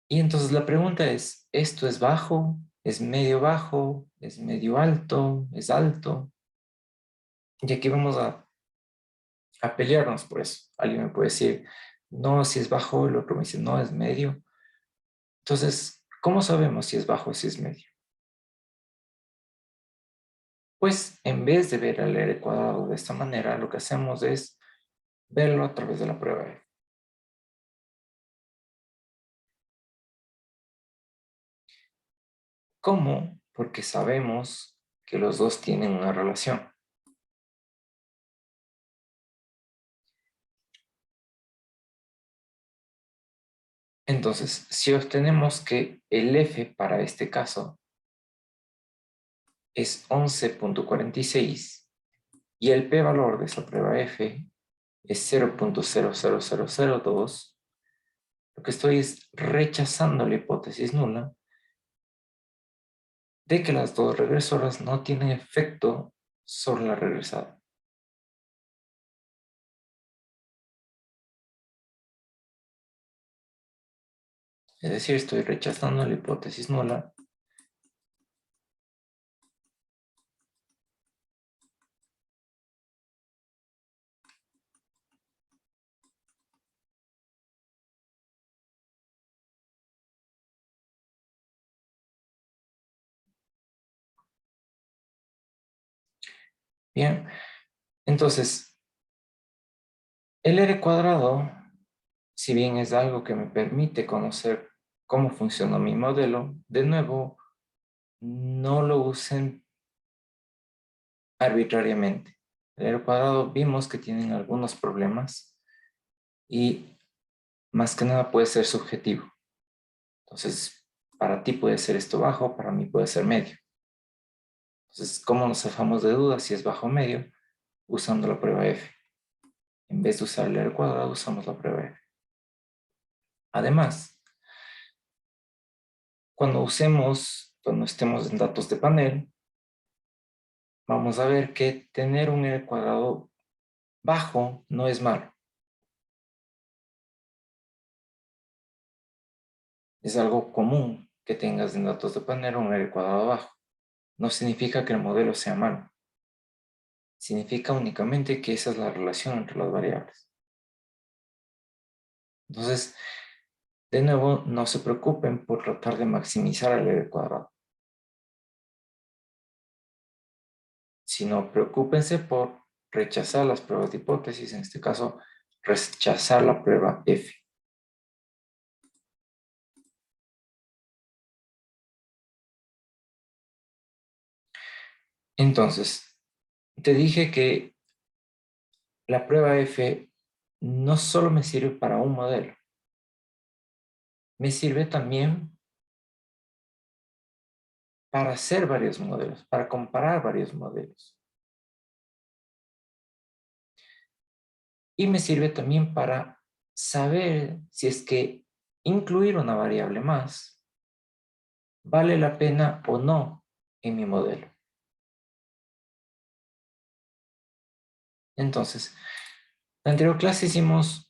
Y entonces la pregunta es, ¿esto es bajo? ¿Es medio bajo? ¿Es medio alto? ¿Es alto? Y aquí vamos a pelearnos por eso. Alguien me puede decir, no, si es bajo, el otro me dice, no, es medio. Entonces, ¿cómo sabemos si es bajo o si es medio? Pues en vez de ver el R cuadrado de esta manera, lo que hacemos es verlo a través de la prueba F. ¿Cómo? Porque sabemos que los dos tienen una relación. Entonces, si obtenemos que el F para este caso es 11.46 y el p-valor de esa prueba F es 0.00002, lo que estoy es rechazando la hipótesis nula de que las dos regresoras no tienen efecto sobre la regresada. Es decir, estoy rechazando la hipótesis nula Bien, entonces, el R cuadrado, si bien es algo que me permite conocer cómo funciona mi modelo, de nuevo, no lo usen arbitrariamente. El R cuadrado vimos que tienen algunos problemas y más que nada puede ser subjetivo. Entonces, para ti puede ser esto bajo, para mí puede ser medio. Entonces, ¿cómo nos zafamos de dudas si es bajo o medio? Usando la prueba F. En vez de usar el R cuadrado, usamos la prueba F. Además, cuando estemos en datos de panel, vamos a ver que tener un R cuadrado bajo no es malo. Es algo común que tengas en datos de panel un R cuadrado bajo. No significa que el modelo sea malo. Significa únicamente que esa es la relación entre las variables. Entonces, de nuevo, no se preocupen por tratar de maximizar el R cuadrado, sino preocúpense por rechazar las pruebas de hipótesis, en este caso, rechazar la prueba F. Entonces, te dije que la prueba F no solo me sirve para un modelo, me sirve también para hacer varios modelos, para comparar varios modelos. Y me sirve también para saber si es que incluir una variable más vale la pena o no en mi modelo. Entonces, en la anterior clase hicimos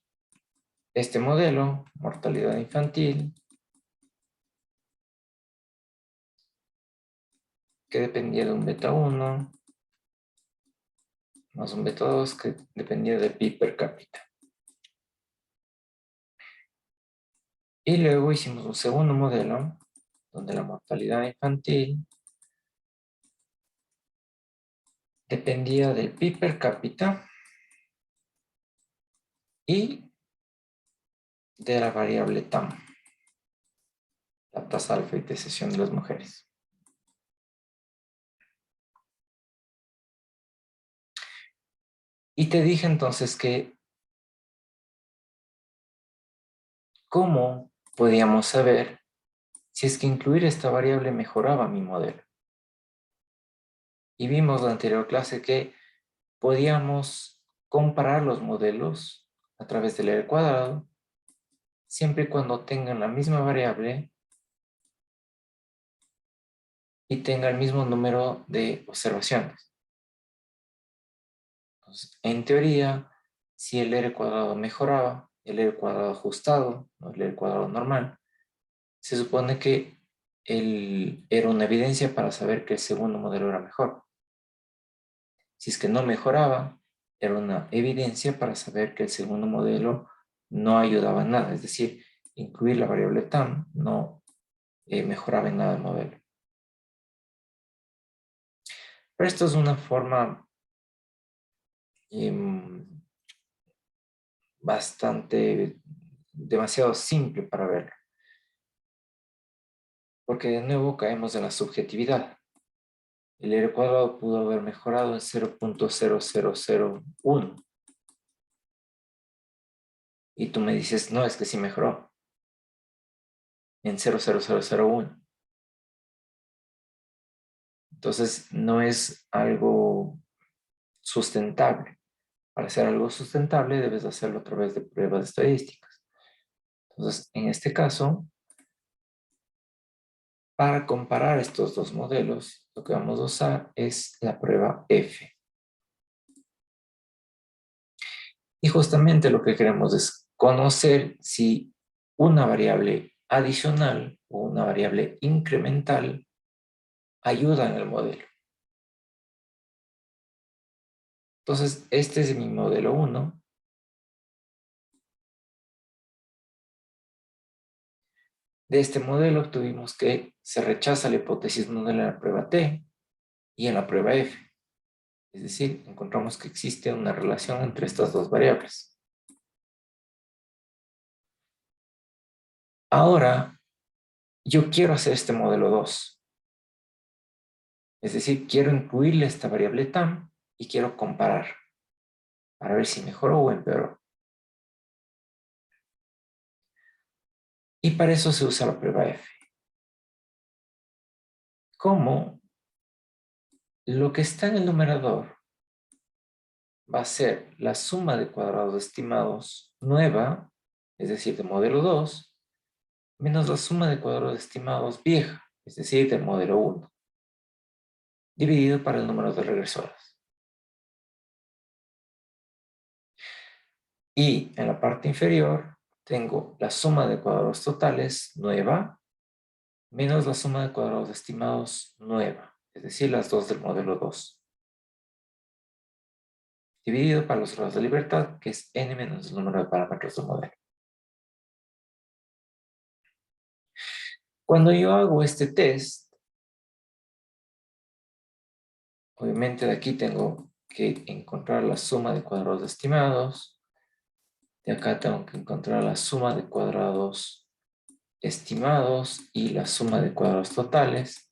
este modelo, mortalidad infantil, que dependía de un beta 1, más un beta 2 que dependía del PIB per cápita. Y luego hicimos un segundo modelo, donde la mortalidad infantil dependía del PIB per cápita y de la variable TAM, la tasa de alfabetización de las mujeres. Y te dije entonces que cómo podíamos saber si es que incluir esta variable mejoraba mi modelo. Y vimos en la anterior clase que podíamos comparar los modelos a través del R cuadrado siempre y cuando tengan la misma variable y tenga el mismo número de observaciones. Entonces, en teoría, si el R cuadrado mejoraba, el R cuadrado ajustado, no el R cuadrado normal, se supone que era una evidencia para saber que el segundo modelo era mejor. Si es que no mejoraba, era una evidencia para saber que el segundo modelo no ayudaba en nada. Es decir, incluir la variable TAM no mejoraba en nada el modelo. Pero esto es una forma demasiado simple para verlo. porque de nuevo caemos en la subjetividad. El R cuadrado pudo haber mejorado en 0.0001. Y tú me dices, no, es que sí mejoró en 0.0001. Entonces, no es algo sustentable. Para hacer algo sustentable, debes hacerlo a través de pruebas estadísticas. Entonces, en este caso, para comparar estos dos modelos, lo que vamos a usar es la prueba F. Y justamente lo que queremos es conocer si una variable adicional o una variable incremental ayuda en el modelo. Entonces, este es mi modelo 1. De este modelo obtuvimos que se rechaza la hipótesis modelo en la prueba T y en la prueba F. Es decir, encontramos que existe una relación entre estas dos variables. Ahora, yo quiero hacer este modelo 2. Es decir, quiero incluirle esta variable TAM y quiero comparar para ver si mejoró o empeoró. Y para eso se usa la prueba F. Como lo que está en el numerador va a ser la suma de cuadrados estimados nueva, es decir, de modelo 2, menos la suma de cuadrados estimados vieja, es decir, del modelo 1, dividido para el número de regresoras. Y en la parte inferior tengo la suma de cuadrados totales nueva, menos la suma de cuadrados estimados nueva, es decir, las dos del modelo 2. Dividido para los grados de libertad, que es n menos el número de parámetros del modelo. Cuando yo hago este test, obviamente de aquí tengo que encontrar la suma de cuadrados estimados. De acá tengo que encontrar la suma de cuadrados estimados y la suma de cuadrados totales.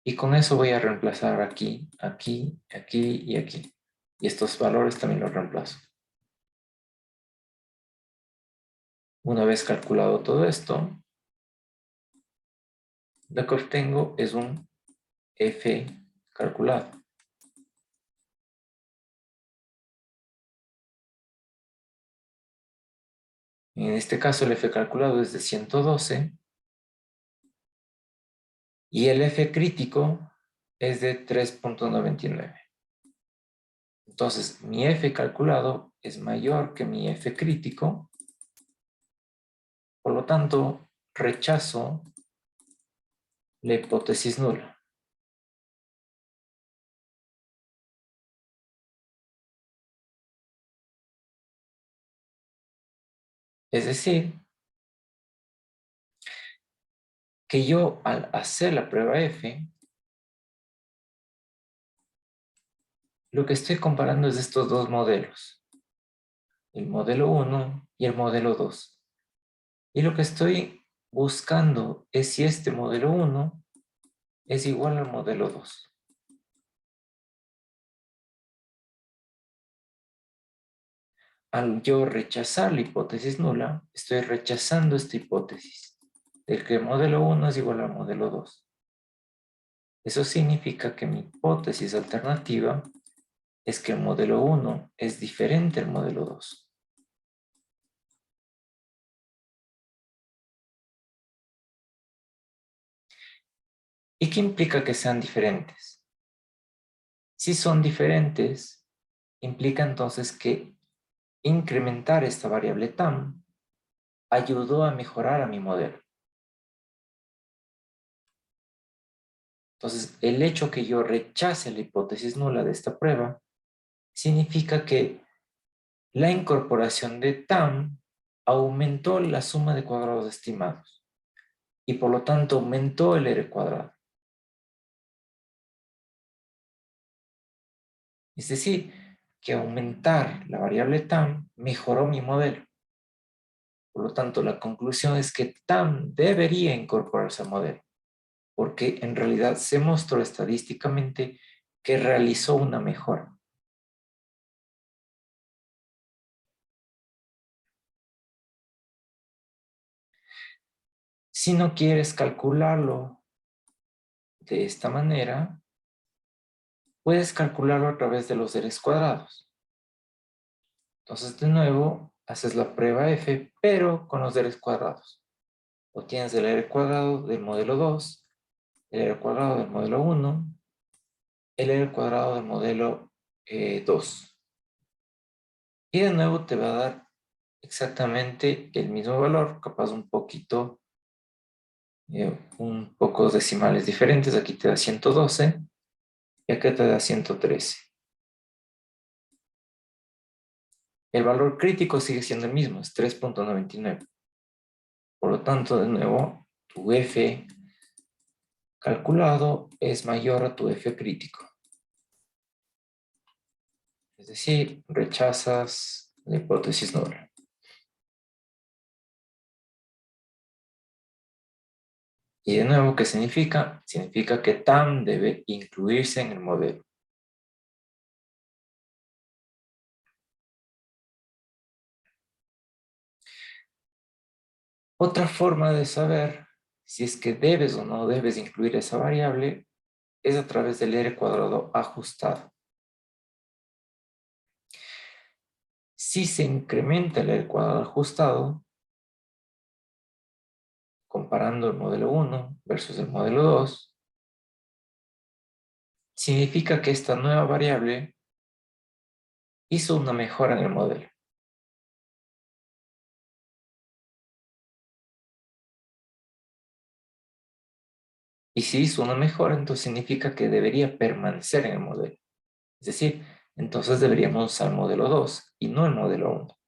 Y con eso voy a reemplazar aquí, aquí, aquí y aquí. Y estos valores también los reemplazo. Una vez calculado todo esto, lo que obtengo es un F calculado. En este caso el F calculado es de 112 y el F crítico es de 3.99. Entonces mi F calculado es mayor que mi F crítico, por lo tanto rechazo la hipótesis nula. Es decir, que yo al hacer la prueba F, lo que estoy comparando es estos dos modelos, el modelo 1 y el modelo 2. Y lo que estoy buscando es si este modelo 1 es igual al modelo 2. Al yo rechazar la hipótesis nula, estoy rechazando esta hipótesis del que el modelo 1 es igual al modelo 2. Eso significa que mi hipótesis alternativa es que el modelo 1 es diferente al modelo 2. ¿Y qué implica que sean diferentes? Si son diferentes, implica entonces que incrementar esta variable TAM ayudó a mejorar a mi modelo. Entonces, el hecho que yo rechace la hipótesis nula de esta prueba significa que la incorporación de TAM aumentó la suma de cuadrados estimados y por lo tanto aumentó el R cuadrado. Es decir, que aumentar la variable TAM mejoró mi modelo. Por lo tanto, la conclusión es que TAM debería incorporarse al modelo. porque en realidad se mostró estadísticamente que realizó una mejora. Si no quieres calcularlo de esta manera, puedes calcularlo a través de los seres cuadrados. Entonces, de nuevo, haces la prueba F, pero con los seres cuadrados. Obtienes el r cuadrado del modelo 2, el r cuadrado del modelo 1, el r cuadrado del modelo 2. Y de nuevo te va a dar exactamente el mismo valor, capaz un poco decimales diferentes. Aquí te da 112 y acá te da 113. El valor crítico sigue siendo el mismo, es 3.99. Por lo tanto, de nuevo, tu F calculado es mayor a tu F crítico. Es decir, rechazas la hipótesis nula. Y de nuevo, ¿qué significa? Significa que TAM debe incluirse en el modelo. Otra forma de saber si es que debes o no debes incluir esa variable es a través del R cuadrado ajustado. Si se incrementa el R cuadrado ajustado, comparando el modelo 1 versus el modelo 2, significa que esta nueva variable hizo una mejora en el modelo. Y si hizo una mejora, entonces significa que debería permanecer en el modelo. Es decir, entonces deberíamos usar el modelo 2 y no el modelo 1.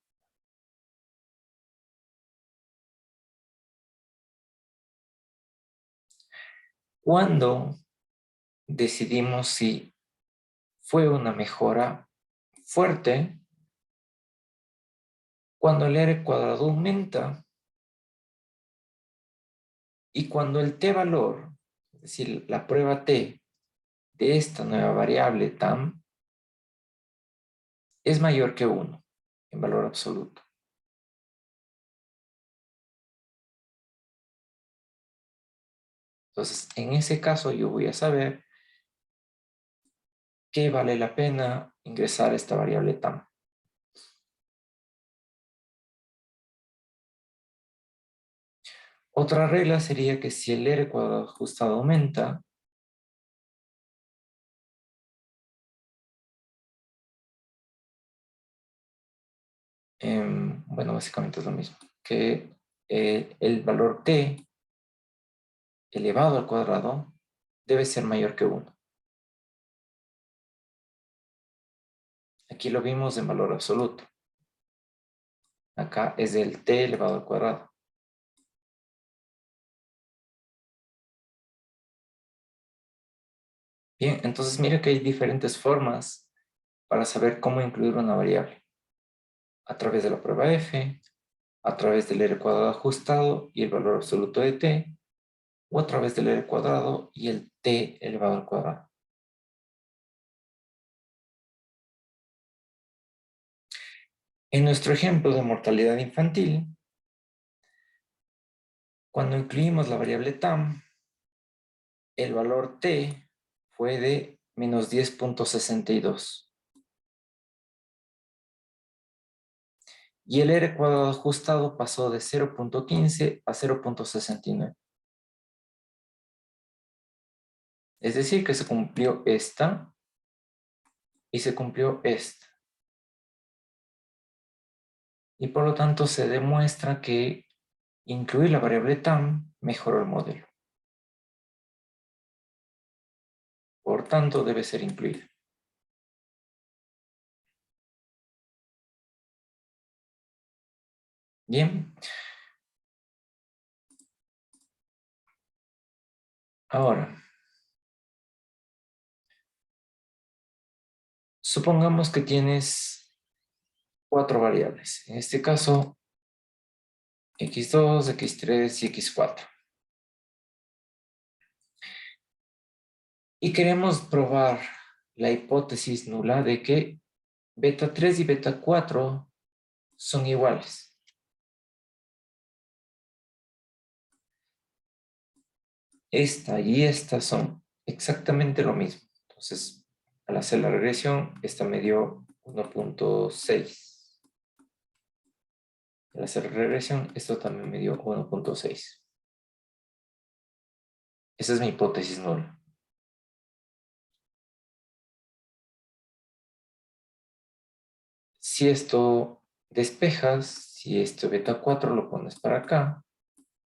Cuando decidimos si fue una mejora fuerte, cuando el R cuadrado aumenta y cuando el t-valor, es decir, la prueba t de esta nueva variable TAM, es mayor que 1 en valor absoluto. Entonces, en ese caso yo voy a saber que vale la pena ingresar esta variable TAM. Otra regla sería que si el R cuadrado ajustado aumenta, bueno, básicamente es lo mismo, que el valor t elevado al cuadrado debe ser mayor que 1. Aquí lo vimos en valor absoluto. Acá es el t elevado al cuadrado. Bien, entonces mira que hay diferentes formas para saber cómo incluir una variable. A través de la prueba F, a través del R cuadrado ajustado y el valor absoluto de t, o a través del R cuadrado y el t elevado al cuadrado. En nuestro ejemplo de mortalidad infantil, cuando incluimos la variable TAM, el valor t fue de menos 10.62. Y el R cuadrado ajustado pasó de 0.15 a 0.69. Es decir, que se cumplió esta y se cumplió esta. Y por lo tanto se demuestra que incluir la variable TAM mejoró el modelo. Por tanto, debe ser incluida. Bien. Ahora, supongamos que tienes 4 variables. En este caso, x2, x3 y x4. Y queremos probar la hipótesis nula de que beta 3 y beta 4 son iguales. Esta y esta son exactamente lo mismo. Entonces, al hacer la regresión, esta me dio 1.6. Al hacer la regresión, esto también me dio 1.6. Esa es mi hipótesis nula. Si esto despejas, si esto beta 4 lo pones para acá,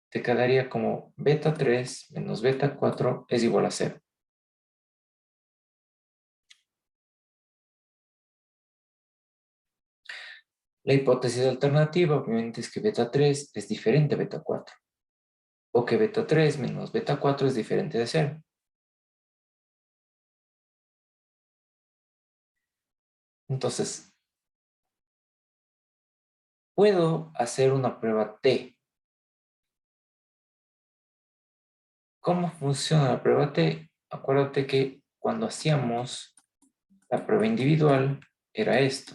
te quedaría como beta 3 menos beta 4 es igual a 0. La hipótesis alternativa obviamente es que beta 3 es diferente a beta 4. O que beta 3 menos beta 4 es diferente de 0. Entonces, puedo hacer una prueba T. ¿Cómo funciona la prueba T? Acuérdate que cuando hacíamos la prueba individual era esto.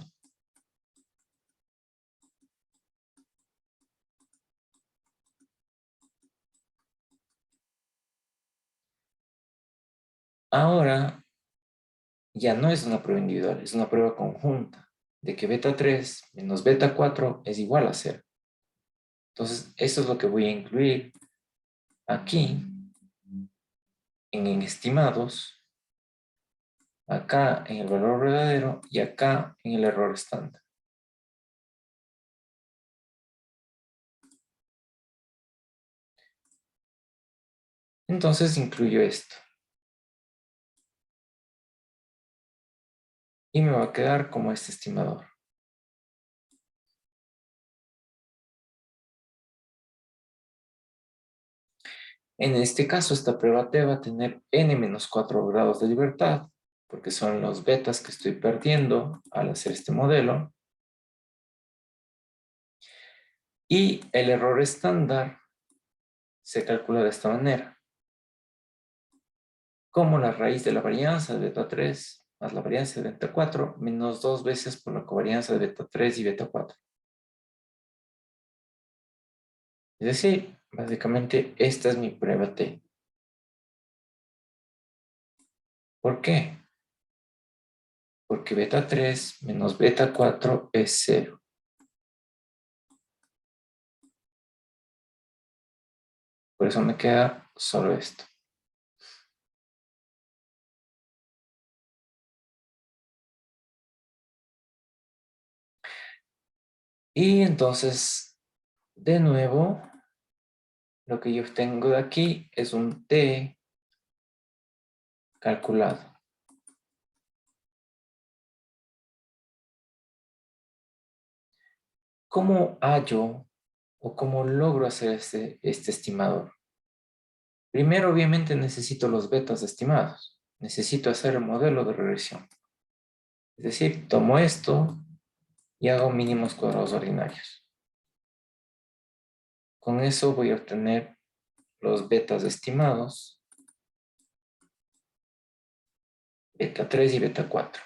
Ahora ya no es una prueba individual, es una prueba conjunta de que beta 3 menos beta 4 es igual a 0. Entonces, eso es lo que voy a incluir aquí en estimados, acá en el valor verdadero y acá en el error estándar. Entonces incluyo esto. Y me va a quedar como este estimador. En este caso, esta prueba T va a tener n-4 grados de libertad, porque son los betas que estoy perdiendo al hacer este modelo. Y el error estándar se calcula de esta manera. Como la raíz de la varianza de beta 3 más la varianza de beta 4 menos 2 veces por la covarianza de beta 3 y beta 4. Es decir, básicamente esta es mi prueba T. ¿Por qué? Porque beta 3 menos beta 4 es 0. Por eso me queda solo esto. Y entonces, de nuevo, lo que yo obtengo de aquí es un T calculado. ¿Cómo hallo o cómo logro hacer este estimador? Primero, obviamente, necesito los betas estimados. Necesito hacer el modelo de regresión. Es decir, tomo esto y hago mínimos cuadrados ordinarios. Con eso voy a obtener los betas estimados, beta 3 y beta 4.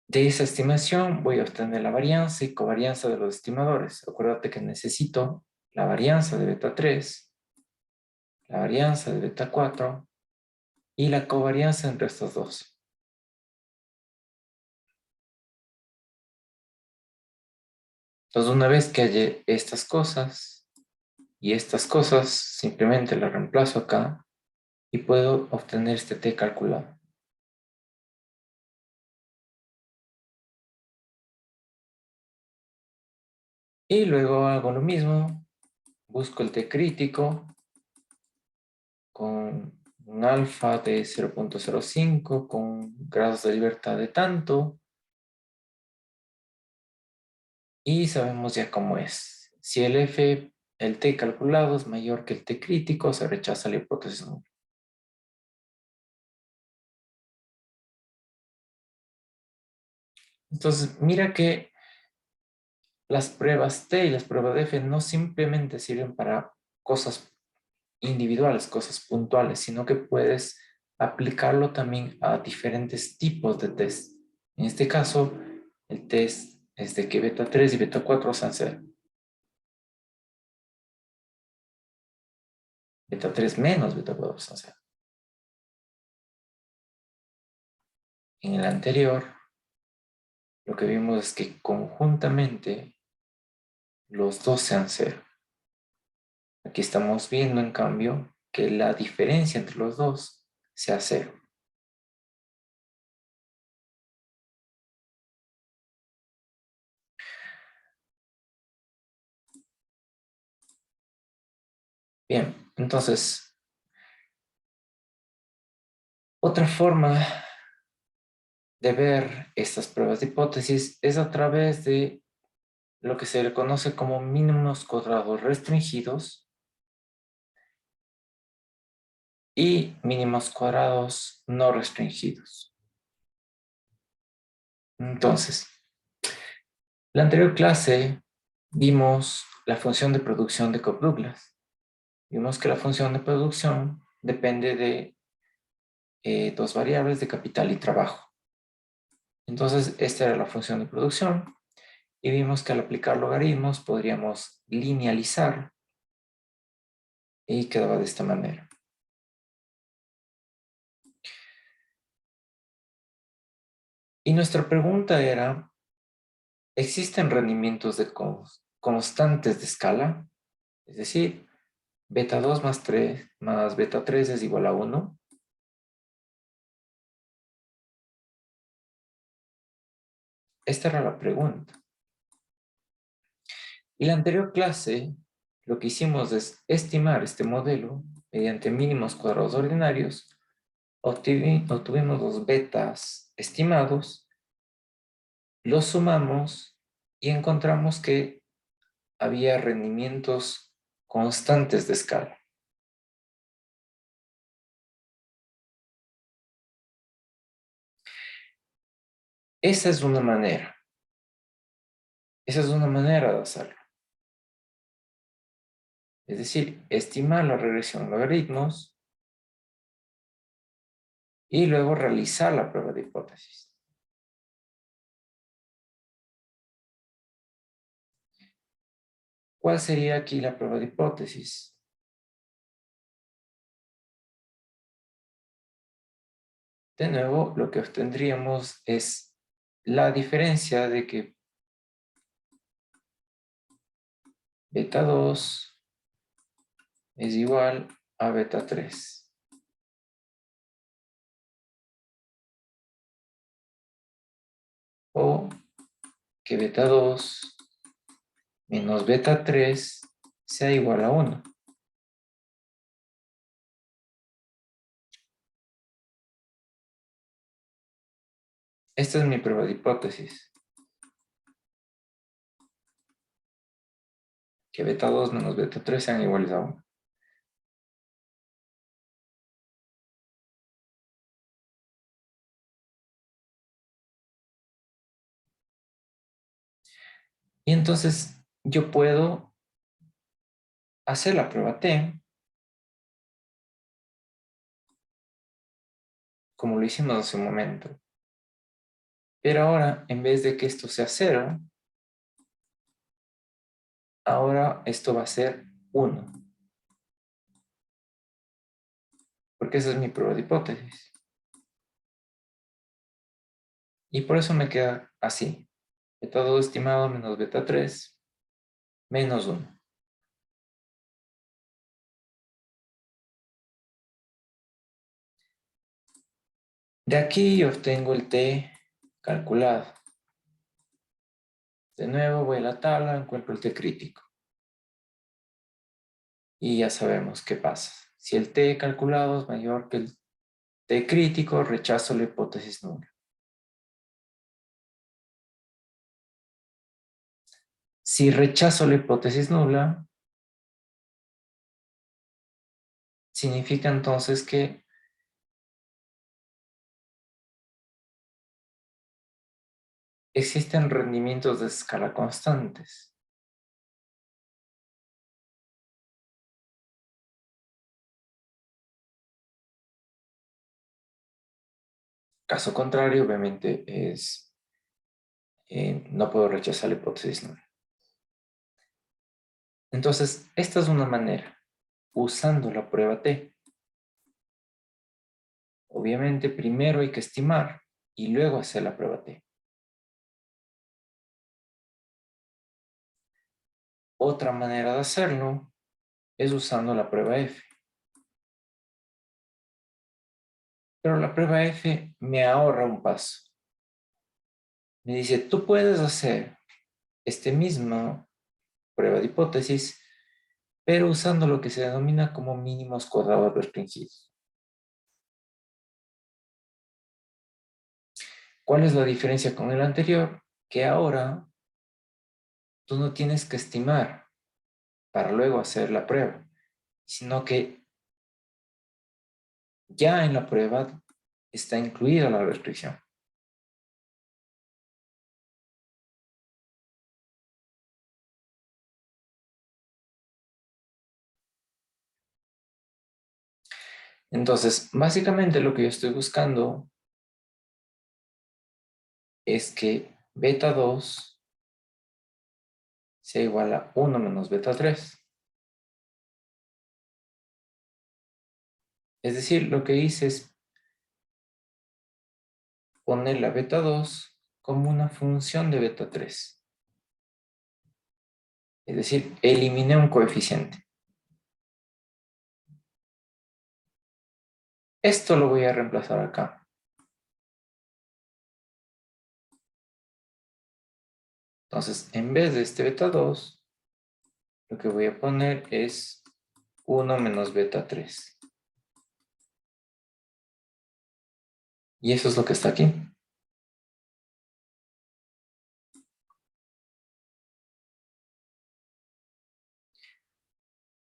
De esa estimación voy a obtener la varianza y covarianza de los estimadores. Acuérdate que necesito la varianza de beta 3, la varianza de beta 4 y la covarianza entre estos dos. Entonces, una vez que hallé estas cosas y estas cosas, simplemente las reemplazo acá y puedo obtener este T calculado. Y luego hago lo mismo, busco el T crítico con un alfa de 0.05 con grados de libertad de tanto y sabemos ya cómo es. Si el F, el T calculado es mayor que el T crítico, se rechaza la hipótesis nula. Entonces, mira que las pruebas T y las pruebas de F no simplemente sirven para cosas individuales, cosas puntuales, sino que puedes aplicarlo también a diferentes tipos de test. En este caso, el test es de que beta 3 y beta 4 sean 0. Beta 3 menos beta 4 sean 0. En el anterior, lo que vimos es que conjuntamente los dos sean 0. Aquí estamos viendo, en cambio, que la diferencia entre los dos sea 0. Bien, entonces, otra forma de ver estas pruebas de hipótesis es a través de lo que se le conoce como mínimos cuadrados restringidos y mínimos cuadrados no restringidos. Entonces, en la anterior clase vimos la función de producción de Cobb-Douglas. Vimos que la función de producción depende de dos variables de capital y trabajo. Entonces, esta era la función de producción y vimos que al aplicar logaritmos podríamos linealizar y quedaba de esta manera. Y nuestra pregunta era, ¿existen rendimientos de constantes de escala? Es decir, beta 2 más 3 más beta 3 es igual a 1. Esta era la pregunta. Y la anterior clase, lo que hicimos es estimar este modelo mediante mínimos cuadrados ordinarios. Obtuvimos los betas estimados, los sumamos y encontramos que había rendimientos constantes de escala. Esa es una manera. Esa es una manera de hacerlo. Es decir, estimar la regresión en logaritmos y luego realizar la prueba de hipótesis. ¿Cuál sería aquí la prueba de hipótesis? De nuevo, lo que obtendríamos es la diferencia de que beta 2 es igual a beta 3. O que beta 2 menos beta 3 sea igual a 1. Esta es mi prueba de hipótesis. Que beta 2 menos beta 3 sean iguales a 1. Y entonces yo puedo hacer la prueba T, como lo hicimos hace un momento. Pero ahora, en vez de que esto sea 0, ahora esto va a ser 1. Porque esa es mi prueba de hipótesis. Y por eso me queda así. Beta 2 estimado menos beta 3 menos 1. De aquí obtengo el T calculado. De nuevo voy a la tabla, encuentro el T crítico. Y ya sabemos qué pasa. Si el T calculado es mayor que el T crítico, rechazo la hipótesis nula. Si rechazo la hipótesis nula, significa entonces que existen rendimientos de escala constantes. Caso contrario, obviamente, no puedo rechazar la hipótesis nulla. Entonces, esta es una manera, usando la prueba T. Obviamente, primero hay que estimar y luego hacer la prueba T. Otra manera de hacerlo es usando la prueba F. Pero la prueba F me ahorra un paso. Me dice, tú puedes hacer este mismo prueba de hipótesis, pero usando lo que se denomina como mínimos cuadrados restringidos. ¿Cuál es la diferencia con el anterior? Que ahora tú no tienes que estimar para luego hacer la prueba, sino que ya en la prueba está incluida la restricción. Entonces, básicamente lo que yo estoy buscando es que beta 2 sea igual a 1 menos beta 3. Es decir, lo que hice es poner la beta 2 como una función de beta 3. Es decir, eliminé un coeficiente. Esto lo voy a reemplazar acá. Entonces, en vez de este beta 2, lo que voy a poner es 1 menos beta 3. Y eso es lo que está aquí.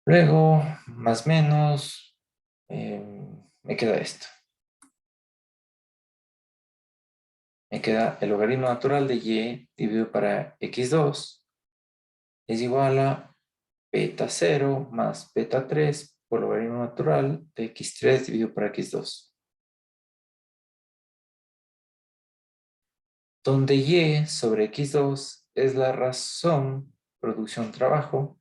Luego, más o menos, me queda esto. Me queda el logaritmo natural de y dividido para x2 es igual a beta 0 más beta 3 por logaritmo natural de x3 dividido por x2. Donde y sobre x2 es la razón producción-trabajo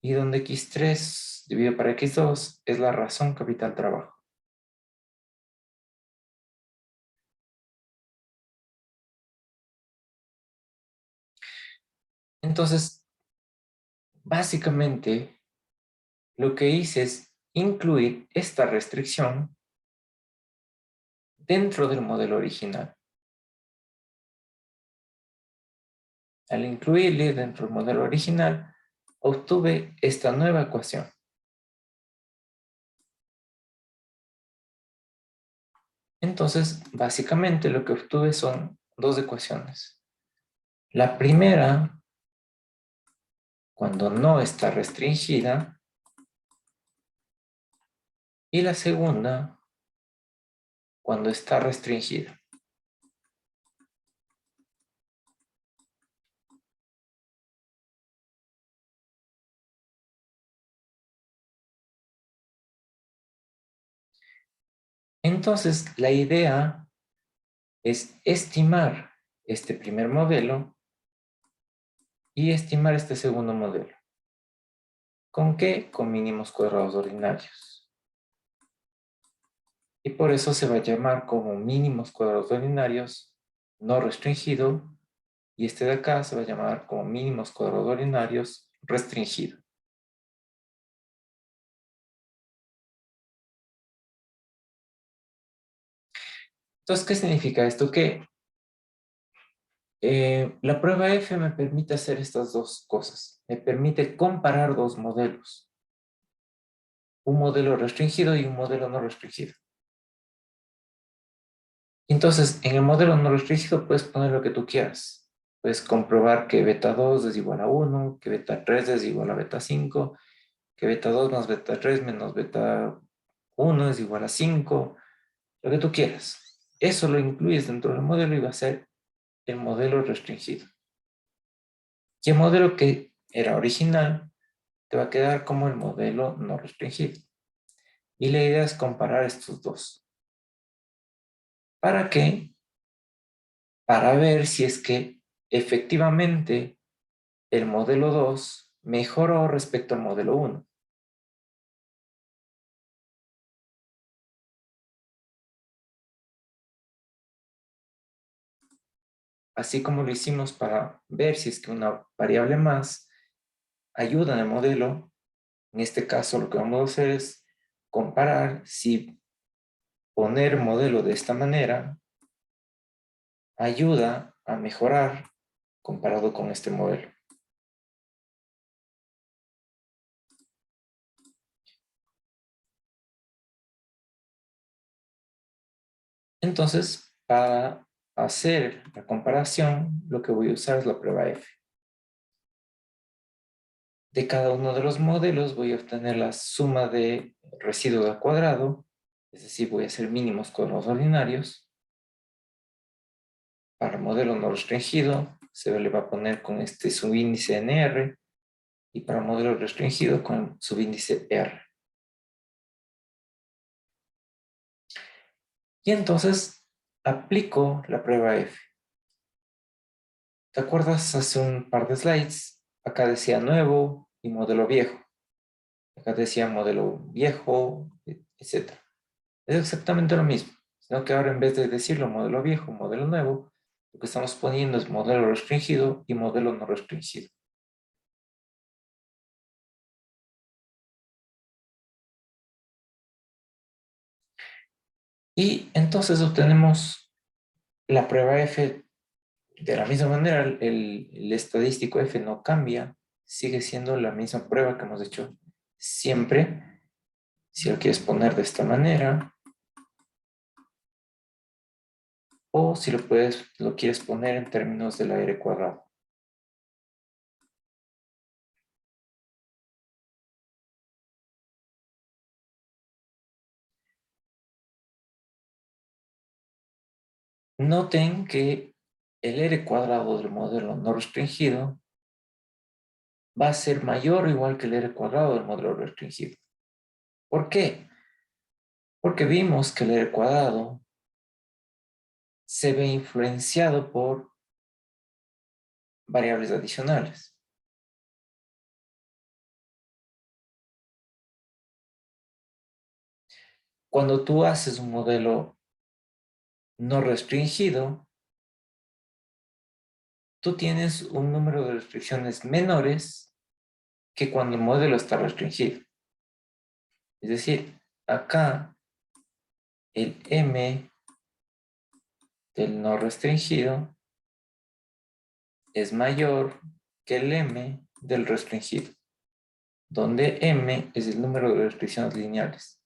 y donde x3 dividido por x2 es la razón capital-trabajo. Entonces, básicamente, lo que hice es incluir esta restricción dentro del modelo original. Al incluirle dentro del modelo original, obtuve esta nueva ecuación. Entonces, básicamente lo que obtuve son dos ecuaciones. La primera, cuando no está restringida, y la segunda, cuando está restringida. Entonces, la idea es estimar este primer modelo y estimar este segundo modelo. ¿Con qué? Con mínimos cuadrados ordinarios. Y por eso se va a llamar como mínimos cuadrados ordinarios no restringido, y este de acá se va a llamar como mínimos cuadrados ordinarios restringido. Entonces, ¿qué significa esto? Que la prueba F me permite hacer estas dos cosas. Me permite comparar dos modelos. Un modelo restringido y un modelo no restringido. Entonces, en el modelo no restringido puedes poner lo que tú quieras. Puedes comprobar que beta 2 es igual a 1, que beta 3 es igual a beta 5, que beta 2 más beta 3 menos beta 1 es igual a 5, lo que tú quieras. Eso lo incluyes dentro del modelo y va a ser el modelo restringido. Y el modelo que era original te va a quedar como el modelo no restringido. Y la idea es comparar estos dos. ¿Para qué? Para ver si es que efectivamente el modelo 2 mejoró respecto al modelo 1. Así como lo hicimos para ver si es que una variable más ayuda en el modelo. En este caso lo que vamos a hacer es comparar si poner modelo de esta manera ayuda a mejorar comparado con este modelo. Entonces, para hacer la comparación, lo que voy a usar es la prueba F. De cada uno de los modelos voy a obtener la suma de residuos al cuadrado, es decir, voy a hacer mínimos cuadrados ordinarios. Para modelo no restringido, se le va a poner con este subíndice NR, y para modelo restringido con subíndice R. Y entonces aplico la prueba F. ¿Te acuerdas hace un par de slides? Acá decía nuevo y modelo viejo. Acá decía modelo viejo, etc. Es exactamente lo mismo, sino que ahora en vez de decirlo modelo viejo, modelo nuevo, lo que estamos poniendo es modelo restringido y modelo no restringido. Y entonces obtenemos la prueba F de la misma manera. El estadístico F no cambia, sigue siendo la misma prueba que hemos hecho siempre. Si lo quieres poner de esta manera, o si lo quieres poner en términos del aire cuadrado. Noten que el R cuadrado del modelo no restringido va a ser mayor o igual que el R cuadrado del modelo restringido. ¿Por qué? Porque vimos que el R cuadrado se ve influenciado por variables adicionales. Cuando tú haces un modelo no restringido, tú tienes un número de restricciones menores que cuando el modelo está restringido. Es decir, acá el M del no restringido es mayor que el M del restringido, donde M es el número de restricciones lineales.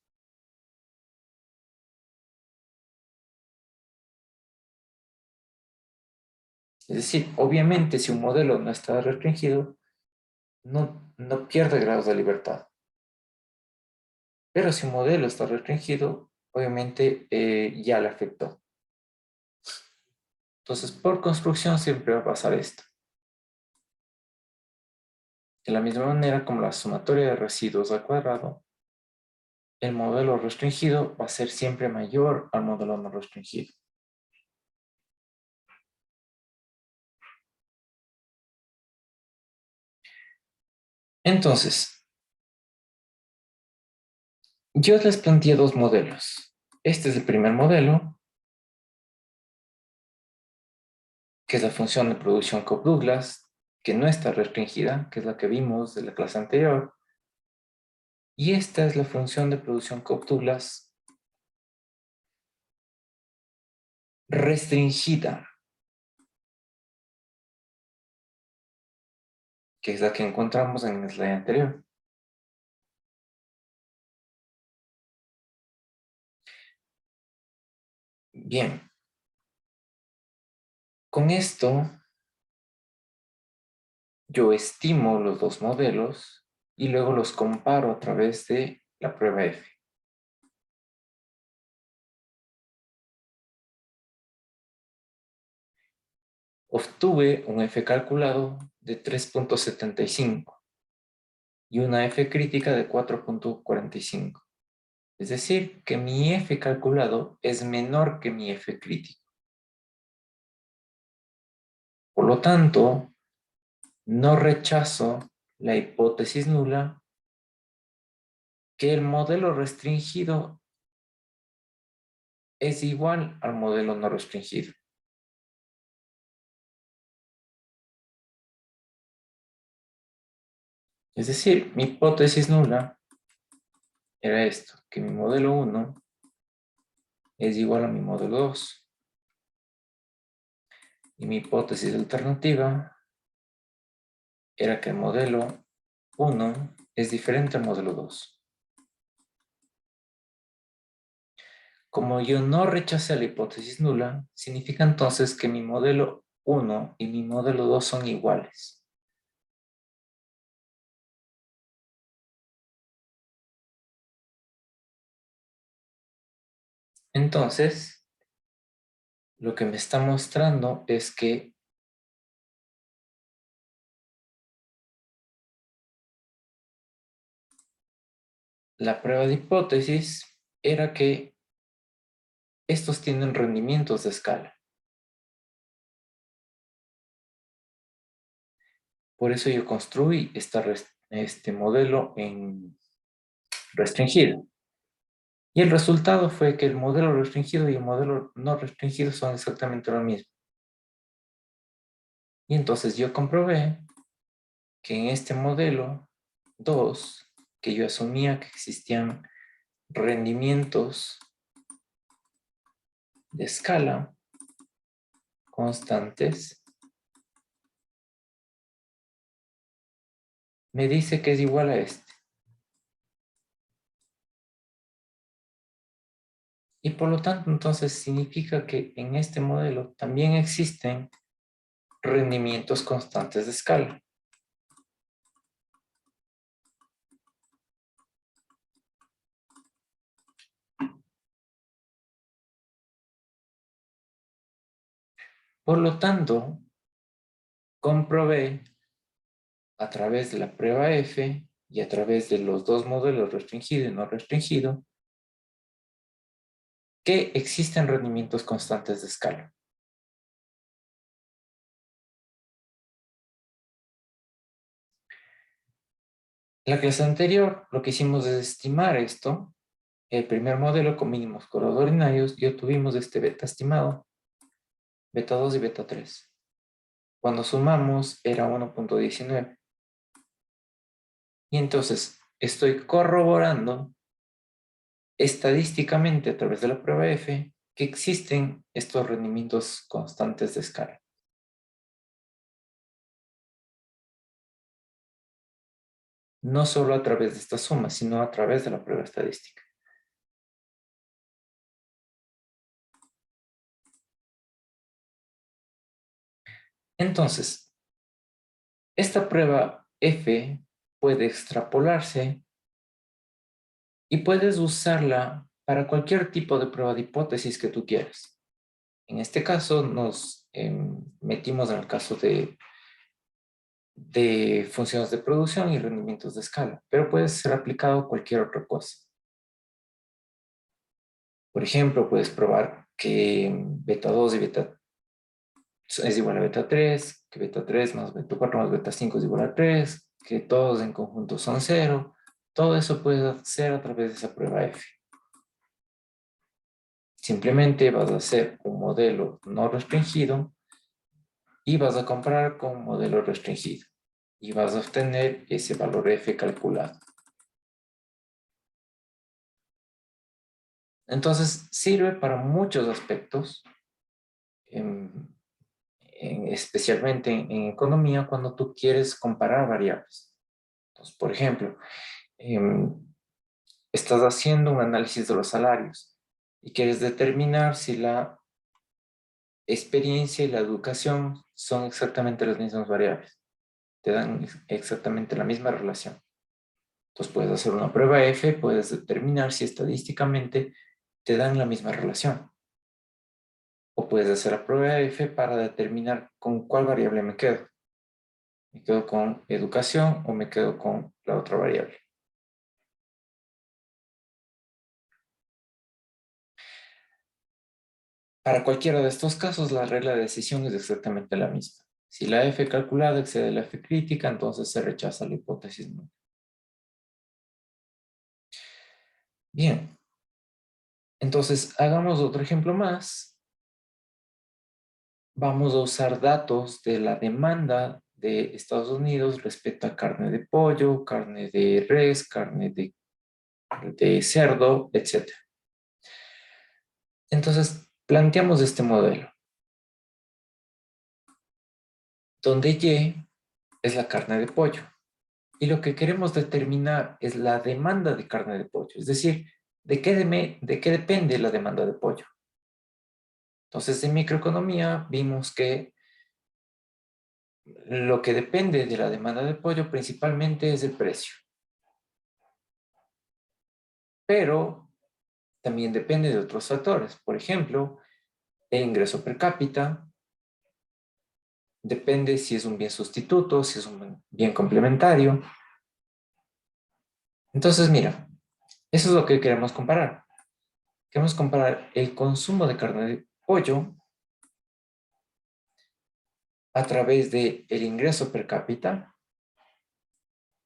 Es decir, obviamente si un modelo no está restringido, no pierde grados de libertad. Pero si un modelo está restringido, obviamente ya le afectó. Entonces, por construcción siempre va a pasar esto. De la misma manera como la sumatoria de residuos al cuadrado, el modelo restringido va a ser siempre mayor al modelo no restringido. Entonces, yo les planteé dos modelos. Este es el primer modelo, que es la función de producción Cobb-Douglas, que no está restringida, que es la que vimos de la clase anterior. Y esta es la función de producción Cobb-Douglas restringida, que es la que encontramos en el slide anterior. Bien, con esto yo estimo los dos modelos y luego los comparo a través de la prueba F. Obtuve un F calculado de 3.75 y una F crítica de 4.45. Es decir, que mi F calculado es menor que mi F crítico. Por lo tanto, no rechazo la hipótesis nula que el modelo restringido es igual al modelo no restringido. Es decir, mi hipótesis nula era esto, que mi modelo 1 es igual a mi modelo 2. Y mi hipótesis alternativa era que el modelo 1 es diferente al modelo 2. Como yo no rechacé la hipótesis nula, significa entonces que mi modelo 1 y mi modelo 2 son iguales. Entonces, lo que me está mostrando es que la prueba de hipótesis era que estos tienen rendimientos de escala. Por eso yo construí este modelo en restringido. Y el resultado fue que el modelo restringido y el modelo no restringido son exactamente lo mismo. Y entonces yo comprobé que en este modelo 2, que yo asumía que existían rendimientos de escala constantes, me dice que es igual a este. Y por lo tanto, entonces significa que en este modelo también existen rendimientos constantes de escala. Por lo tanto, comprobé a través de la prueba F y a través de los dos modelos restringido y no restringido que existen rendimientos constantes de escala. En la clase anterior lo que hicimos es estimar esto. El primer modelo con mínimos corredores y obtuvimos este beta estimado, beta 2 y beta 3. Cuando sumamos era 1.19. Y entonces estoy corroborando estadísticamente a través de la prueba F que existen estos rendimientos constantes de escala. No solo a través de esta suma, sino a través de la prueba estadística. Entonces, esta prueba F puede extrapolarse y puedes usarla para cualquier tipo de prueba de hipótesis que tú quieras. En este caso nos metimos en el caso de funciones de producción y rendimientos de escala, pero puede ser aplicado a cualquier otra cosa. Por ejemplo, puedes probar que beta 2 y beta es igual a beta 3, que beta 3 más beta 4 más beta 5 es igual a 3, que todos en conjunto son 0. Todo eso puedes hacer a través de esa prueba F. Simplemente vas a hacer un modelo no restringido y vas a comparar con un modelo restringido. Y vas a obtener ese valor F calculado. Entonces, sirve para muchos aspectos, especialmente en economía, cuando tú quieres comparar variables. Entonces, por ejemplo, estás haciendo un análisis de los salarios y quieres determinar si la experiencia y la educación son exactamente las mismas variables. Te dan exactamente la misma relación. Entonces puedes hacer una prueba F, puedes determinar si estadísticamente te dan la misma relación. O puedes hacer la prueba F para determinar con cuál variable me quedo. ¿Me quedo con educación o me quedo con la otra variable? Para cualquiera de estos casos, la regla de decisión es exactamente la misma. Si la F calculada excede la F crítica, entonces se rechaza la hipótesis nula. Bien, entonces hagamos otro ejemplo más. Vamos a usar datos de la demanda de Estados Unidos respecto a carne de pollo, carne de res, carne de cerdo, etc. Entonces, planteamos este modelo, donde Y es la carne de pollo. Y lo que queremos determinar es la demanda de carne de pollo, es decir, de qué depende la demanda de pollo. Entonces, en microeconomía vimos que lo que depende de la demanda de pollo principalmente es el precio. Pero también depende de otros factores. Por ejemplo, el ingreso per cápita. Depende si es un bien sustituto, si es un bien complementario. Entonces, mira, eso es lo que queremos comparar. Queremos comparar el consumo de carne de pollo a través del ingreso per cápita,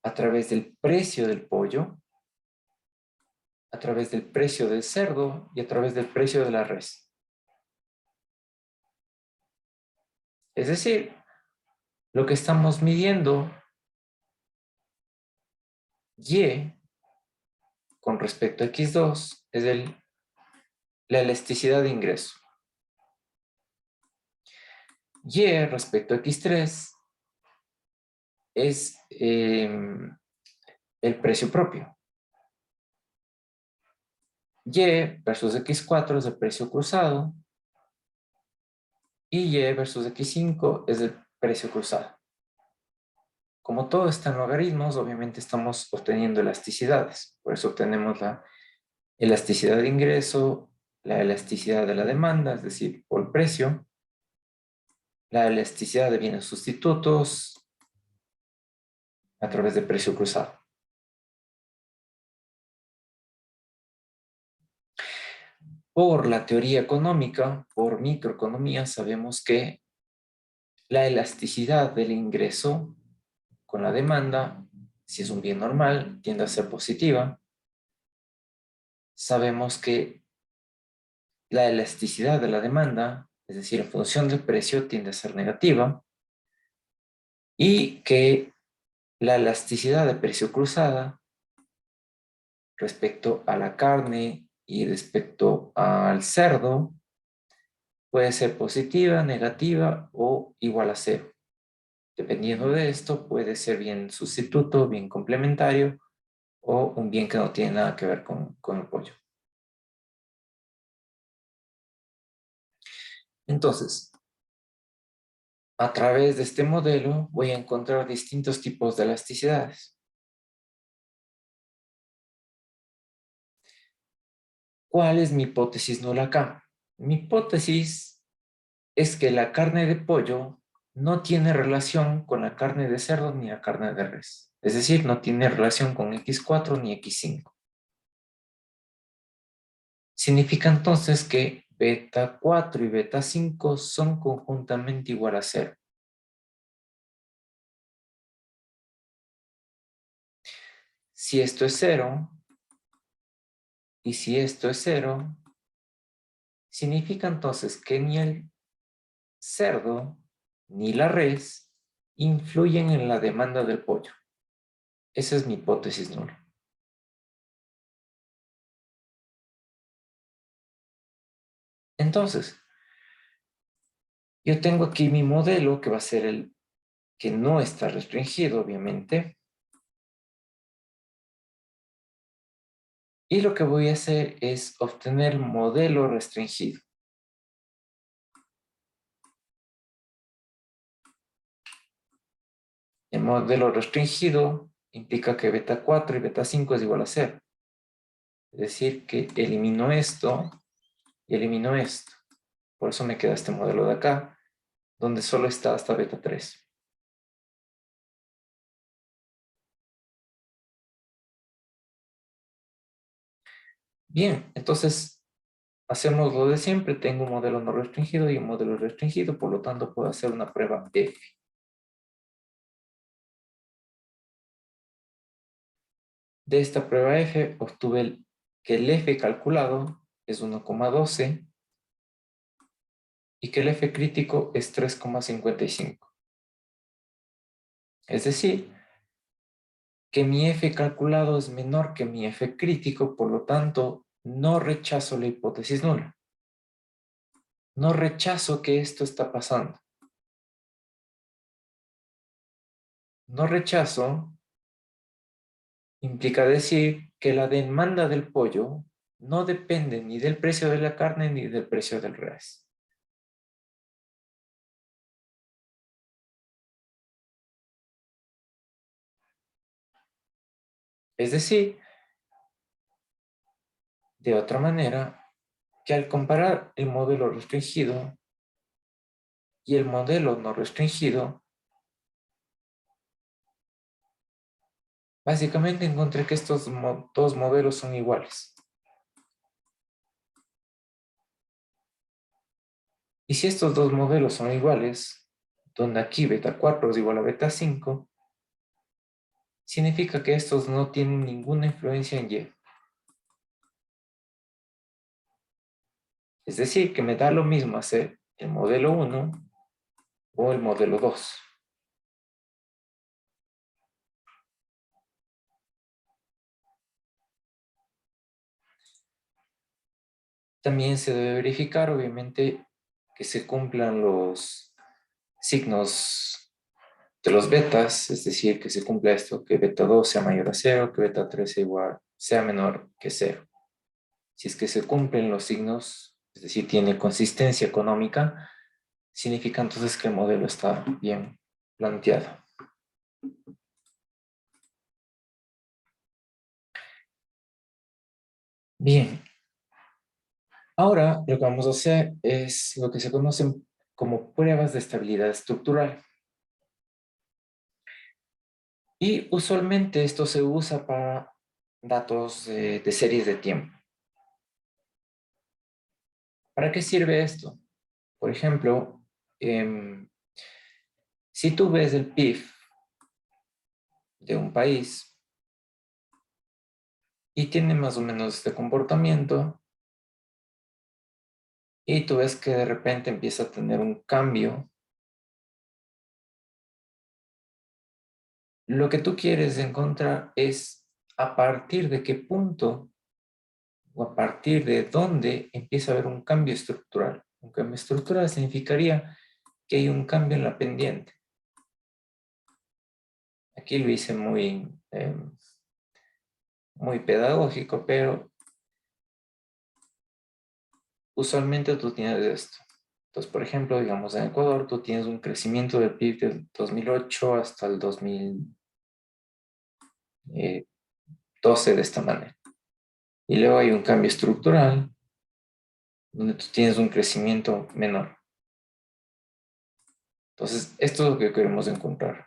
a través del precio del pollo, a través del precio del cerdo y a través del precio de la res. Es decir, lo que estamos midiendo Y con respecto a X2 es la elasticidad de ingreso. Y respecto a X3 es el precio propio. Y versus X4 es el precio cruzado y Y versus X5 es el precio cruzado. Como todo está en logaritmos, obviamente estamos obteniendo elasticidades. Por eso obtenemos la elasticidad de ingreso, la elasticidad de la demanda, es decir, por el precio, la elasticidad de bienes sustitutos a través del precio cruzado. Por la teoría económica, por microeconomía, sabemos que la elasticidad del ingreso con la demanda, si es un bien normal, tiende a ser positiva. Sabemos que la elasticidad de la demanda, es decir, en función del precio, tiende a ser negativa. Y que la elasticidad de precio cruzada respecto a la carne y respecto al cerdo puede ser positiva, negativa o igual a cero. Dependiendo de esto, puede ser bien sustituto, bien complementario o un bien que no tiene nada que ver con el pollo. Entonces, a través de este modelo voy a encontrar distintos tipos de elasticidades. ¿Cuál es mi hipótesis nula acá? Mi hipótesis es que la carne de pollo no tiene relación con la carne de cerdo ni la carne de res. Es decir, no tiene relación con X4 ni X5. Significa entonces que beta 4 y beta 5 son conjuntamente igual a 0. Si esto es 0 y si esto es 0, significa entonces que ni el cerdo ni la res influyen en la demanda del pollo. Esa es mi hipótesis nula. Entonces, yo tengo aquí mi modelo que va a ser el que no está restringido, obviamente. Y lo que voy a hacer es obtener modelo restringido. El modelo restringido implica que beta 4 y beta 5 es igual a 0. Es decir, que elimino esto y elimino esto. Por eso me queda este modelo de acá, donde solo está hasta beta 3. Bien, entonces, hacemos lo de siempre. Tengo un modelo no restringido y un modelo restringido, por lo tanto puedo hacer una prueba F. De esta prueba F obtuve que el F calculado es 1,12 y que el F crítico es 3,55. Es decir, que mi F calculado es menor que mi F crítico, por lo tanto, no rechazo la hipótesis nula. No rechazo que esto está pasando. No rechazo implica decir que la demanda del pollo no depende ni del precio de la carne ni del precio del res. Es decir, de otra manera, que al comparar el modelo restringido y el modelo no restringido, básicamente encontré que estos dos modelos son iguales. Y si estos dos modelos son iguales, donde aquí beta 4 es igual a beta 5, significa que estos no tienen ninguna influencia en Y. Es decir, que me da lo mismo hacer el modelo 1 o el modelo 2. También se debe verificar, obviamente, que se cumplan los signos de los betas, es decir, que se cumpla esto, que beta 2 sea mayor a 0, que beta 3 sea menor que 0. Si es que se cumplen los signos, es decir, tiene consistencia económica, significa entonces que el modelo está bien planteado. Bien, ahora lo que vamos a hacer es lo que se conocen como pruebas de estabilidad estructural. Y usualmente esto se usa para datos de series de tiempo. ¿Para qué sirve esto? Por ejemplo, si tú ves el PIB de un país y tiene más o menos este comportamiento, y tú ves que de repente empieza a tener un cambio, lo que tú quieres encontrar es a partir de qué punto o a partir de dónde empieza a haber un cambio estructural. Un cambio estructural significaría que hay un cambio en la pendiente. Aquí lo hice muy pedagógico, pero usualmente tú tienes esto. Entonces, por ejemplo, digamos en Ecuador, tú tienes un crecimiento del PIB del 2008 hasta el 2012 de esta manera. Y luego hay un cambio estructural donde tú tienes un crecimiento menor. Entonces, esto es lo que queremos encontrar.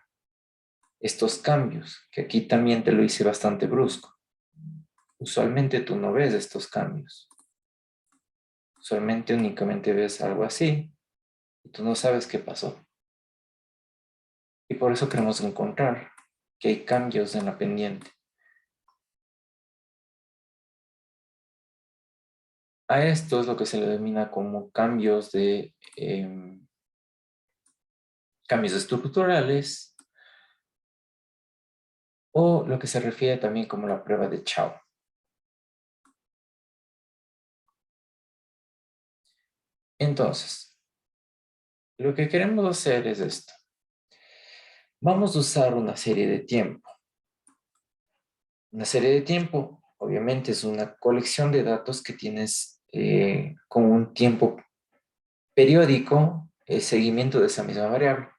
Estos cambios, que aquí también te lo hice bastante brusco. Usualmente tú no ves estos cambios. Usualmente únicamente ves algo así y tú no sabes qué pasó. Y por eso queremos encontrar que hay cambios en la pendiente. A esto es lo que se le denomina como cambios estructurales o lo que se refiere también como la prueba de Chow. Entonces, lo que queremos hacer es esto. Vamos a usar una serie de tiempo. Una serie de tiempo, obviamente, es una colección de datos que tienes con un tiempo periódico, el seguimiento de esa misma variable.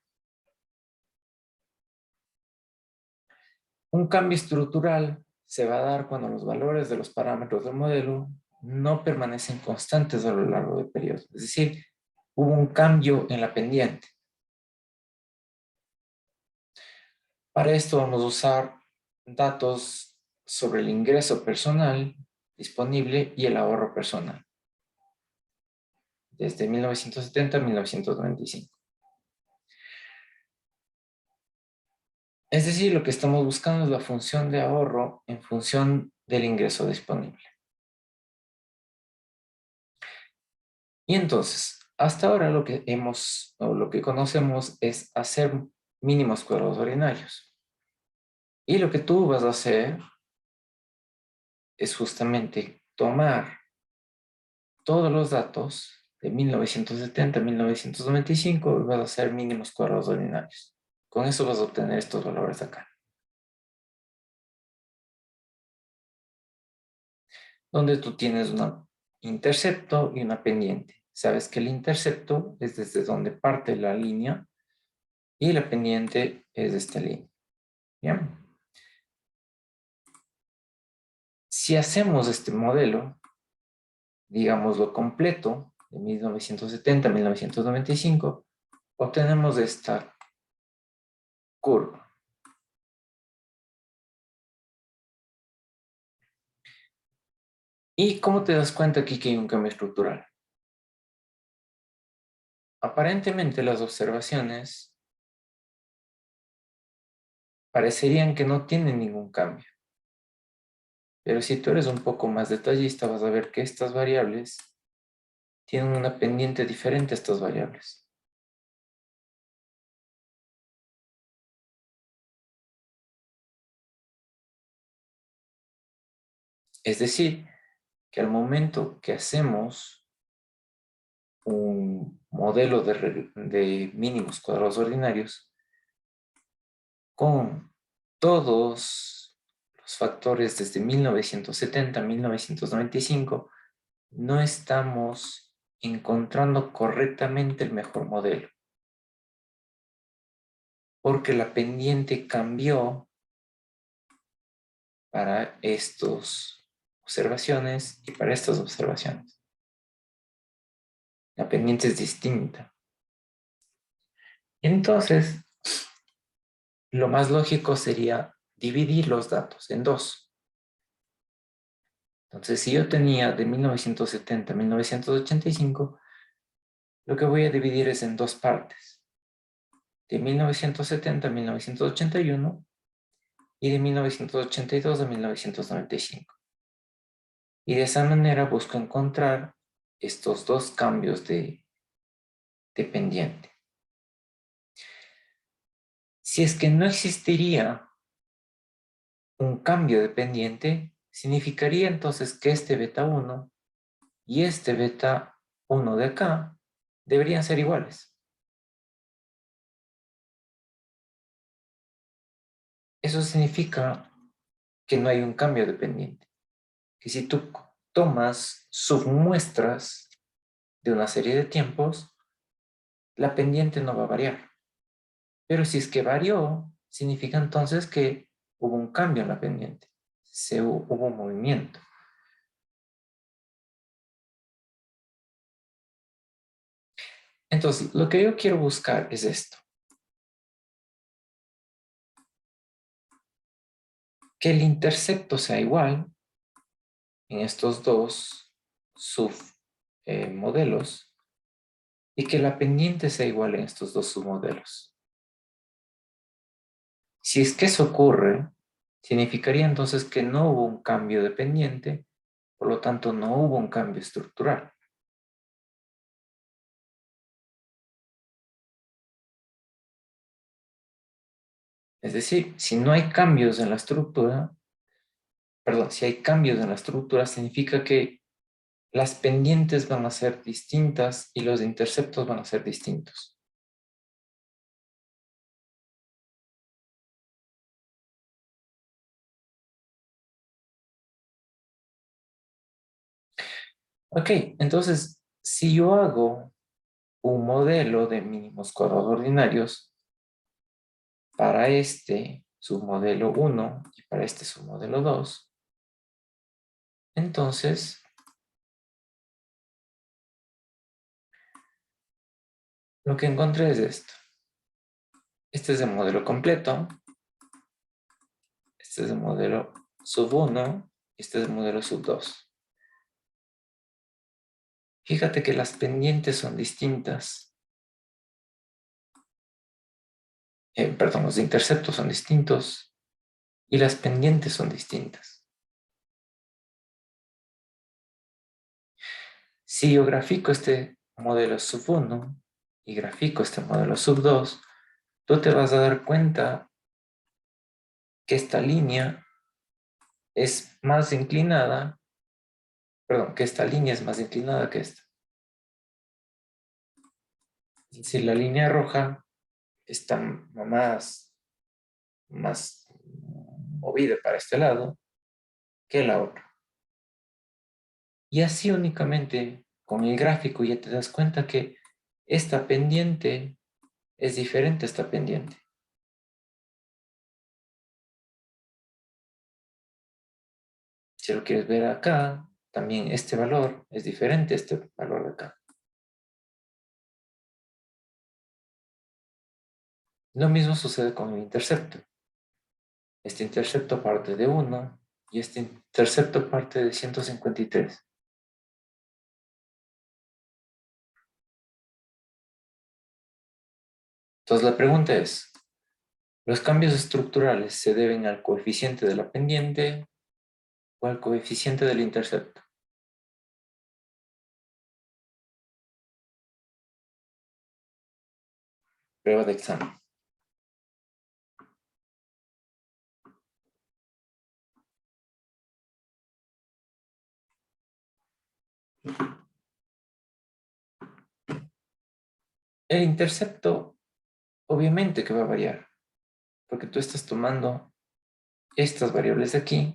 Un cambio estructural se va a dar cuando los valores de los parámetros del modelo no permanecen constantes a lo largo del periodo. Es decir, hubo un cambio en la pendiente. Para esto vamos a usar datos sobre el ingreso personal disponible y el ahorro personal. desde 1970 a 1995. Es decir, lo que estamos buscando es la función de ahorro en función del ingreso disponible. Y entonces, hasta ahora lo que lo que conocemos es hacer mínimos cuadrados ordinarios. Y lo que tú vas a hacer es justamente tomar todos los datos de 1970 a 1995 y vas a hacer mínimos cuadrados ordinarios. Con eso vas a obtener estos valores de acá. Donde tú tienes un intercepto y una pendiente. Sabes que el intercepto es desde donde parte la línea y la pendiente es de esta línea. ¿Bien? Si hacemos este modelo, digámoslo completo, de 1970 a 1995, obtenemos esta curva. ¿Y cómo te das cuenta aquí que hay un cambio estructural? Aparentemente las observaciones parecerían que no tienen ningún cambio. Pero si tú eres un poco más detallista, vas a ver que estas variables tienen una pendiente diferente a estas variables. Es decir, que al momento que hacemos un modelo de mínimos cuadrados ordinarios, con todos los factores desde 1970 a 1995, no estamos encontrando correctamente el mejor modelo, porque la pendiente cambió para estas observaciones y para estas observaciones. La pendiente es distinta. Entonces, lo más lógico sería dividir los datos en dos. Entonces, si yo tenía de 1970 a 1985, lo que voy a dividir es en dos partes. De 1970 a 1981 y de 1982 a 1995. Y de esa manera busco encontrar estos dos cambios de pendiente. Si es que no existiría un cambio de pendiente, significaría entonces que este beta 1 y este beta 1 de acá deberían ser iguales. Eso significa que no hay un cambio de pendiente. Que si tú tomas submuestras de una serie de tiempos, la pendiente no va a variar. Pero si es que varió, significa entonces que hubo un cambio en la pendiente. Hubo un movimiento. Entonces, lo que yo quiero buscar es esto. Que el intercepto sea igual en estos dos submodelos y que la pendiente sea igual en estos dos submodelos. Si es que eso ocurre, significaría entonces que no hubo un cambio de pendiente, por lo tanto no hubo un cambio estructural. Es decir, si no hay cambios en la estructura, perdón, si hay cambios en la estructura, significa que las pendientes van a ser distintas y los interceptos van a ser distintos. Ok, entonces, si yo hago un modelo de mínimos cuadrados ordinarios para este submodelo 1 y para este submodelo 2, entonces lo que encontré es esto. Este es el modelo completo, este es el modelo sub 1 y este es el modelo sub 2. Fíjate que las pendientes son distintas. Perdón, los interceptos son distintos y las pendientes son distintas. Si yo grafico este modelo sub 1 y grafico este modelo sub 2, tú te vas a dar cuenta que esta línea es más inclinada, perdón, que esta línea es más inclinada que esta. Es decir, la línea roja está más movida para este lado que la otra. Y así únicamente con el gráfico ya te das cuenta que esta pendiente es diferente a esta pendiente. Si lo quieres ver acá, también este valor es diferente a este valor de acá. Lo mismo sucede con el intercepto. Este intercepto parte de 1 y este intercepto parte de 153. Entonces la pregunta es, ¿los cambios estructurales se deben al coeficiente de la pendiente o al coeficiente del intercepto? Prueba de examen. El intercepto obviamente que va a variar, porque tú estás tomando estas variables de aquí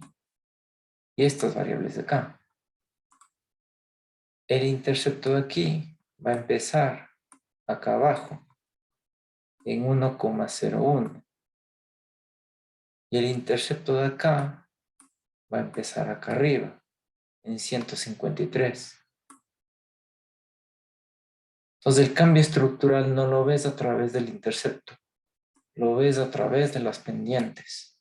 y estas variables de acá. El intercepto de aquí va a empezar acá abajo en 1,01 y el intercepto de acá va a empezar acá arriba en 153. Entonces el cambio estructural no lo ves a través del intercepto, lo ves a través de las pendientes.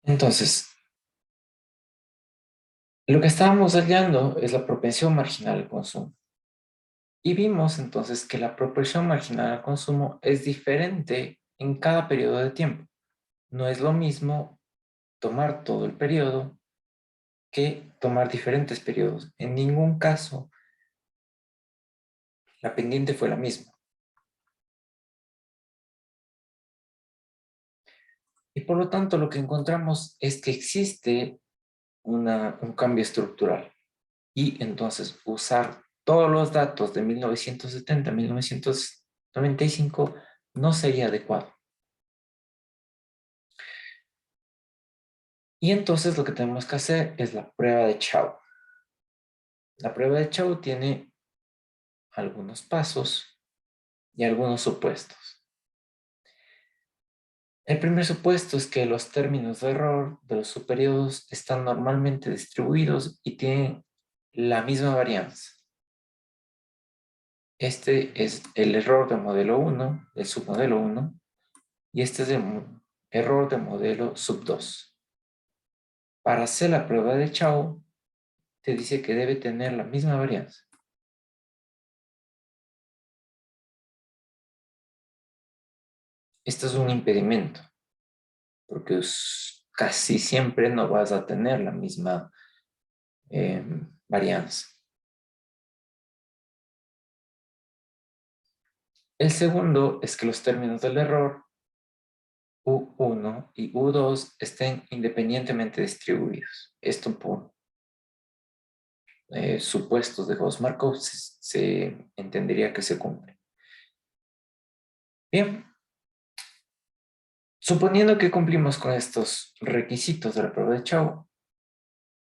Entonces, lo que estábamos hallando es la propensión marginal al consumo. Y vimos entonces que la propensión marginal al consumo es diferente en cada periodo de tiempo. No es lo mismo tomar todo el periodo que tomar diferentes periodos. En ningún caso la pendiente fue la misma. Y por lo tanto lo que encontramos es que existe un cambio estructural. Y entonces usar todos los datos de 1970 a 1995 no sería adecuado. Y entonces lo que tenemos que hacer es la prueba de Chow. La prueba de Chow tiene algunos pasos y algunos supuestos. El primer supuesto es que los términos de error de los subperiodos están normalmente distribuidos y tienen la misma varianza. Este es el error de modelo 1, del submodelo 1, y este es el error de modelo sub 2. Para hacer la prueba de Chow, te dice que debe tener la misma varianza. Esto es un impedimento, porque casi siempre no vas a tener la misma varianza. El segundo es que los términos del error U1 y U2 estén independientemente distribuidos. Esto por supuestos de Gauss-Markov se entendería que se cumple. Bien, suponiendo que cumplimos con estos requisitos de la prueba de Chow,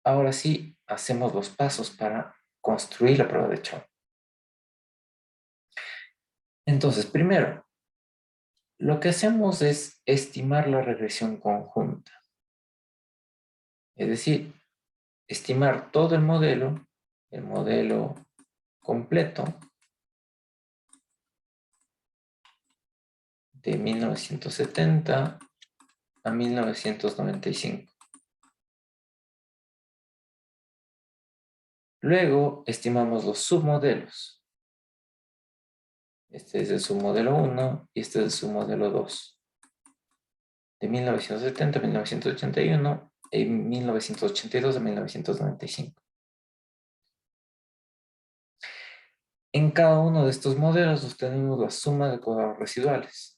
ahora sí hacemos los pasos para construir la prueba de Chow. Entonces, primero, lo que hacemos es estimar la regresión conjunta. Es decir, estimar todo el modelo completo, de 1970 a 1995. Luego estimamos los submodelos. Este es el submodelo 1 y este es el submodelo 2. De 1970 a 1981 y 1982 a 1995. En cada uno de estos modelos obtenemos la suma de cuadrados residuales.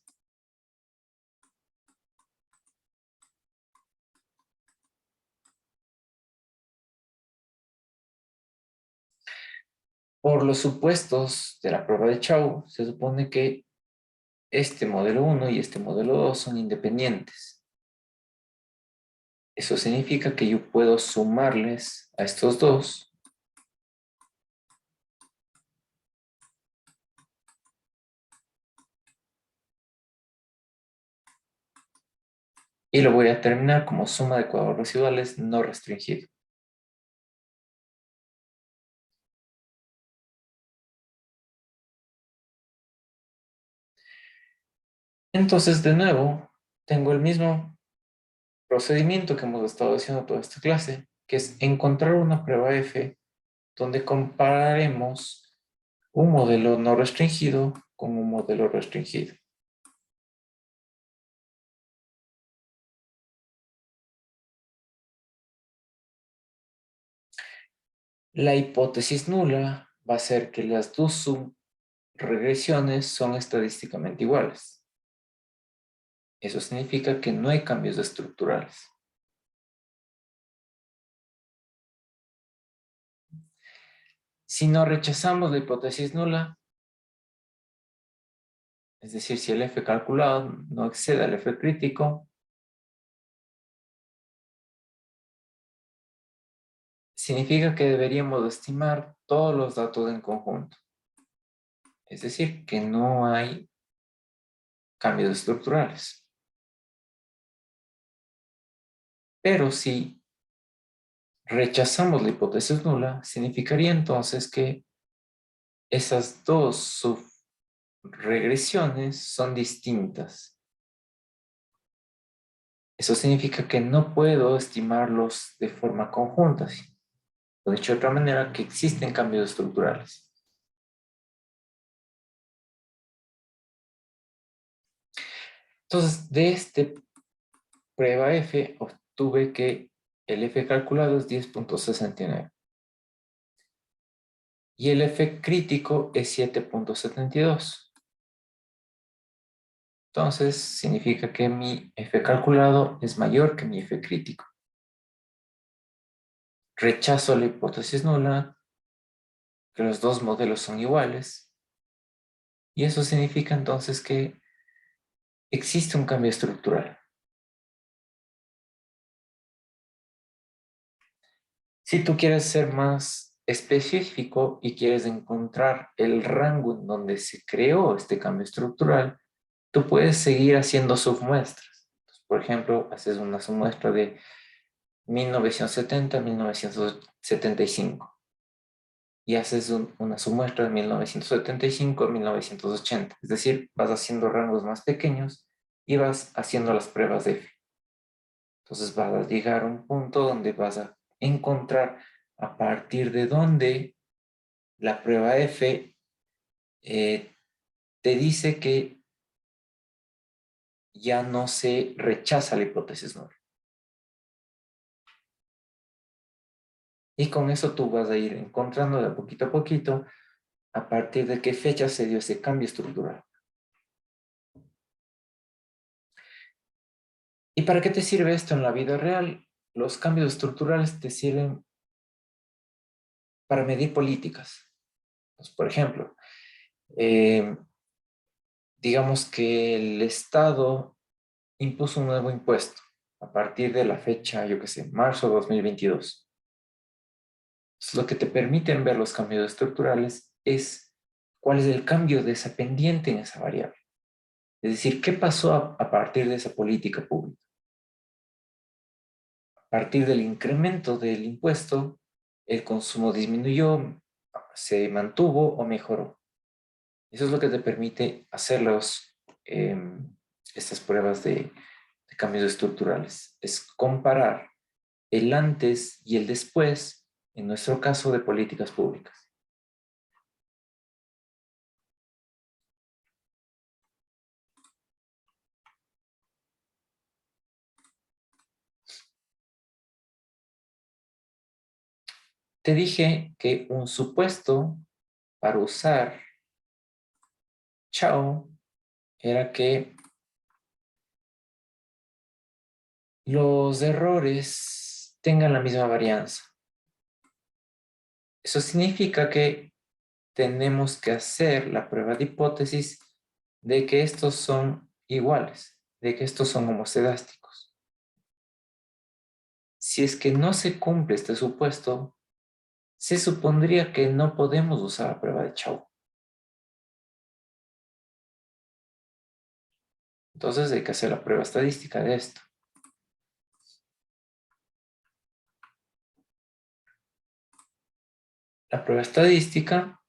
Por los supuestos de la prueba de Chow, se supone que este modelo 1 y este modelo 2 son independientes. Eso significa que yo puedo sumarles a estos dos y lo voy a terminar como suma de cuadrados residuales no restringido. Entonces, de nuevo, tengo el mismo procedimiento que hemos estado haciendo toda esta clase, que es encontrar una prueba F donde compararemos un modelo no restringido con un modelo restringido. La hipótesis nula va a ser que las dos subregresiones son estadísticamente iguales. Eso significa que no hay cambios estructurales. Si no rechazamos la hipótesis nula, es decir, si el F calculado no excede al F crítico, significa que deberíamos estimar todos los datos en conjunto. Es decir, que no hay cambios estructurales. Pero si rechazamos la hipótesis nula, significaría entonces que esas dos subregresiones son distintas. Eso significa que no puedo estimarlos de forma conjunta. O dicho de otra manera, que existen cambios estructurales. Entonces, de este prueba F, obtuve que el F calculado es 10.69. Y el F crítico es 7.72. Entonces, significa que mi F calculado es mayor que mi F crítico. Rechazo la hipótesis nula, que los dos modelos son iguales. Y eso significa entonces que existe un cambio estructural. Si tú quieres ser más específico y quieres encontrar el rango en donde se creó este cambio estructural, tú puedes seguir haciendo submuestras. Entonces, por ejemplo, haces una submuestra de 1970 a 1975 y haces una submuestra de 1975 a 1980. Es decir, vas haciendo rangos más pequeños y vas haciendo las pruebas de F. Entonces vas a llegar a un punto donde vas a encontrar a partir de donde la prueba F te dice que ya no se rechaza la hipótesis nula. Y con eso tú vas a ir encontrando de poquito a poquito a partir de qué fecha se dio ese cambio estructural. ¿Y para qué te sirve esto en la vida real? Los cambios estructurales te sirven para medir políticas. Pues, por ejemplo, digamos que el Estado impuso un nuevo impuesto a partir de la fecha, yo qué sé, marzo de 2022. Entonces, lo que te permiten ver los cambios estructurales es cuál es el cambio de esa pendiente en esa variable. Es decir, ¿qué pasó a partir de esa política pública? A partir del incremento del impuesto, el consumo disminuyó, se mantuvo o mejoró. Eso es lo que te permite hacer estas pruebas de cambios estructurales. Es comparar el antes y el después, en nuestro caso, de políticas públicas. Te dije que un supuesto para usar chao era que los errores tengan la misma varianza. Eso significa que tenemos que hacer la prueba de hipótesis de que estos son iguales, de que estos son homocedásticos. Si es que no se cumple este supuesto, se supondría que no podemos usar la prueba de Chau. Entonces hay que hacer la prueba estadística de esto. La prueba estadística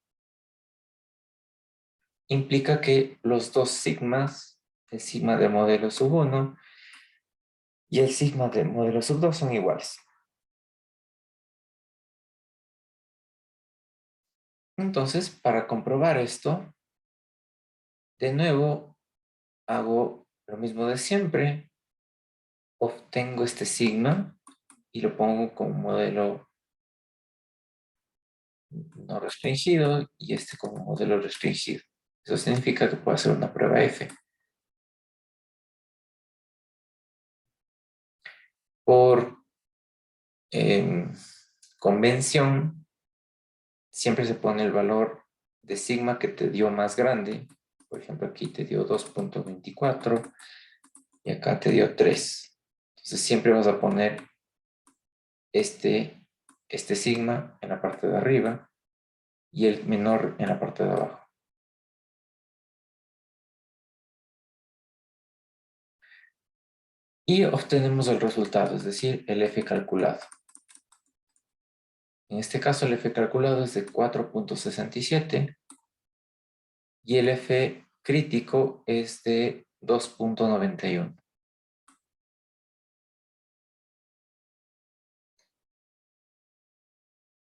implica que los dos sigmas, el sigma del modelo sub 1 y el sigma del modelo sub 2 son iguales. Entonces, para comprobar esto, de nuevo hago lo mismo de siempre. Obtengo este sigma y lo pongo como modelo no restringido y este como modelo restringido. Eso significa que puedo hacer una prueba F. Por convención, siempre se pone el valor de sigma que te dio más grande. Por ejemplo, aquí te dio 2.24 y acá te dio 3. Entonces siempre vas a poner este sigma en la parte de arriba y el menor en la parte de abajo. Y obtenemos el resultado, es decir, el F calculado. En este caso el F calculado es de 4.67 y el F crítico es de 2.91.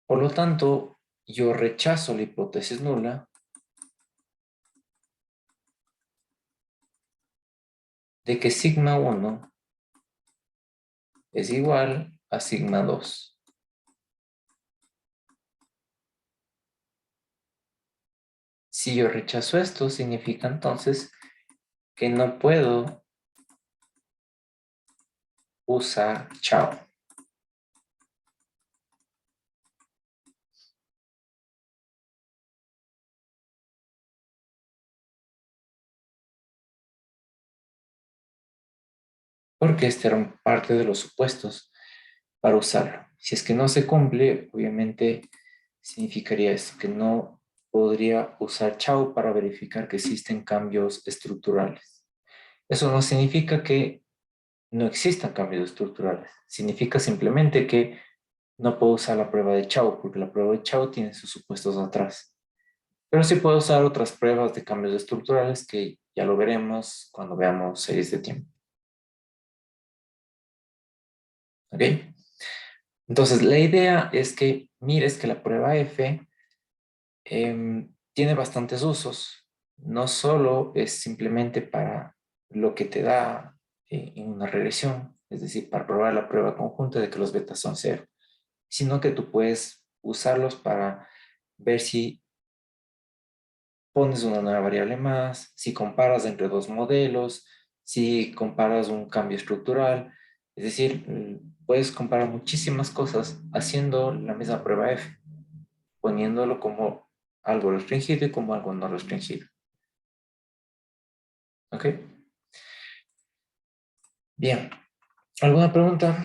Por lo tanto, yo rechazo la hipótesis nula de que sigma 1 es igual a sigma 2. Si yo rechazo esto, significa entonces que no puedo usar chao. Porque este era parte de los supuestos para usarlo. Si es que no se cumple, obviamente significaría esto, que no podría usar chao para verificar que existen cambios estructurales. Eso no significa que no existan cambios estructurales. Significa simplemente que no puedo usar la prueba de chao, porque la prueba de chao tiene sus supuestos atrás. Pero sí puedo usar otras pruebas de cambios estructurales que ya lo veremos cuando veamos series de tiempo. ¿Ok? Entonces, la idea es que mires que la prueba F tiene bastantes usos. No solo es simplemente para lo que te da en una regresión, es decir, para probar la prueba conjunta de que los betas son cero, sino que tú puedes usarlos para ver si pones una nueva variable más, si comparas entre dos modelos, si comparas un cambio estructural. Es decir, puedes comparar muchísimas cosas haciendo la misma prueba F, poniéndolo como algo restringido y como algo no restringido. ¿Ok? Bien. ¿Alguna pregunta?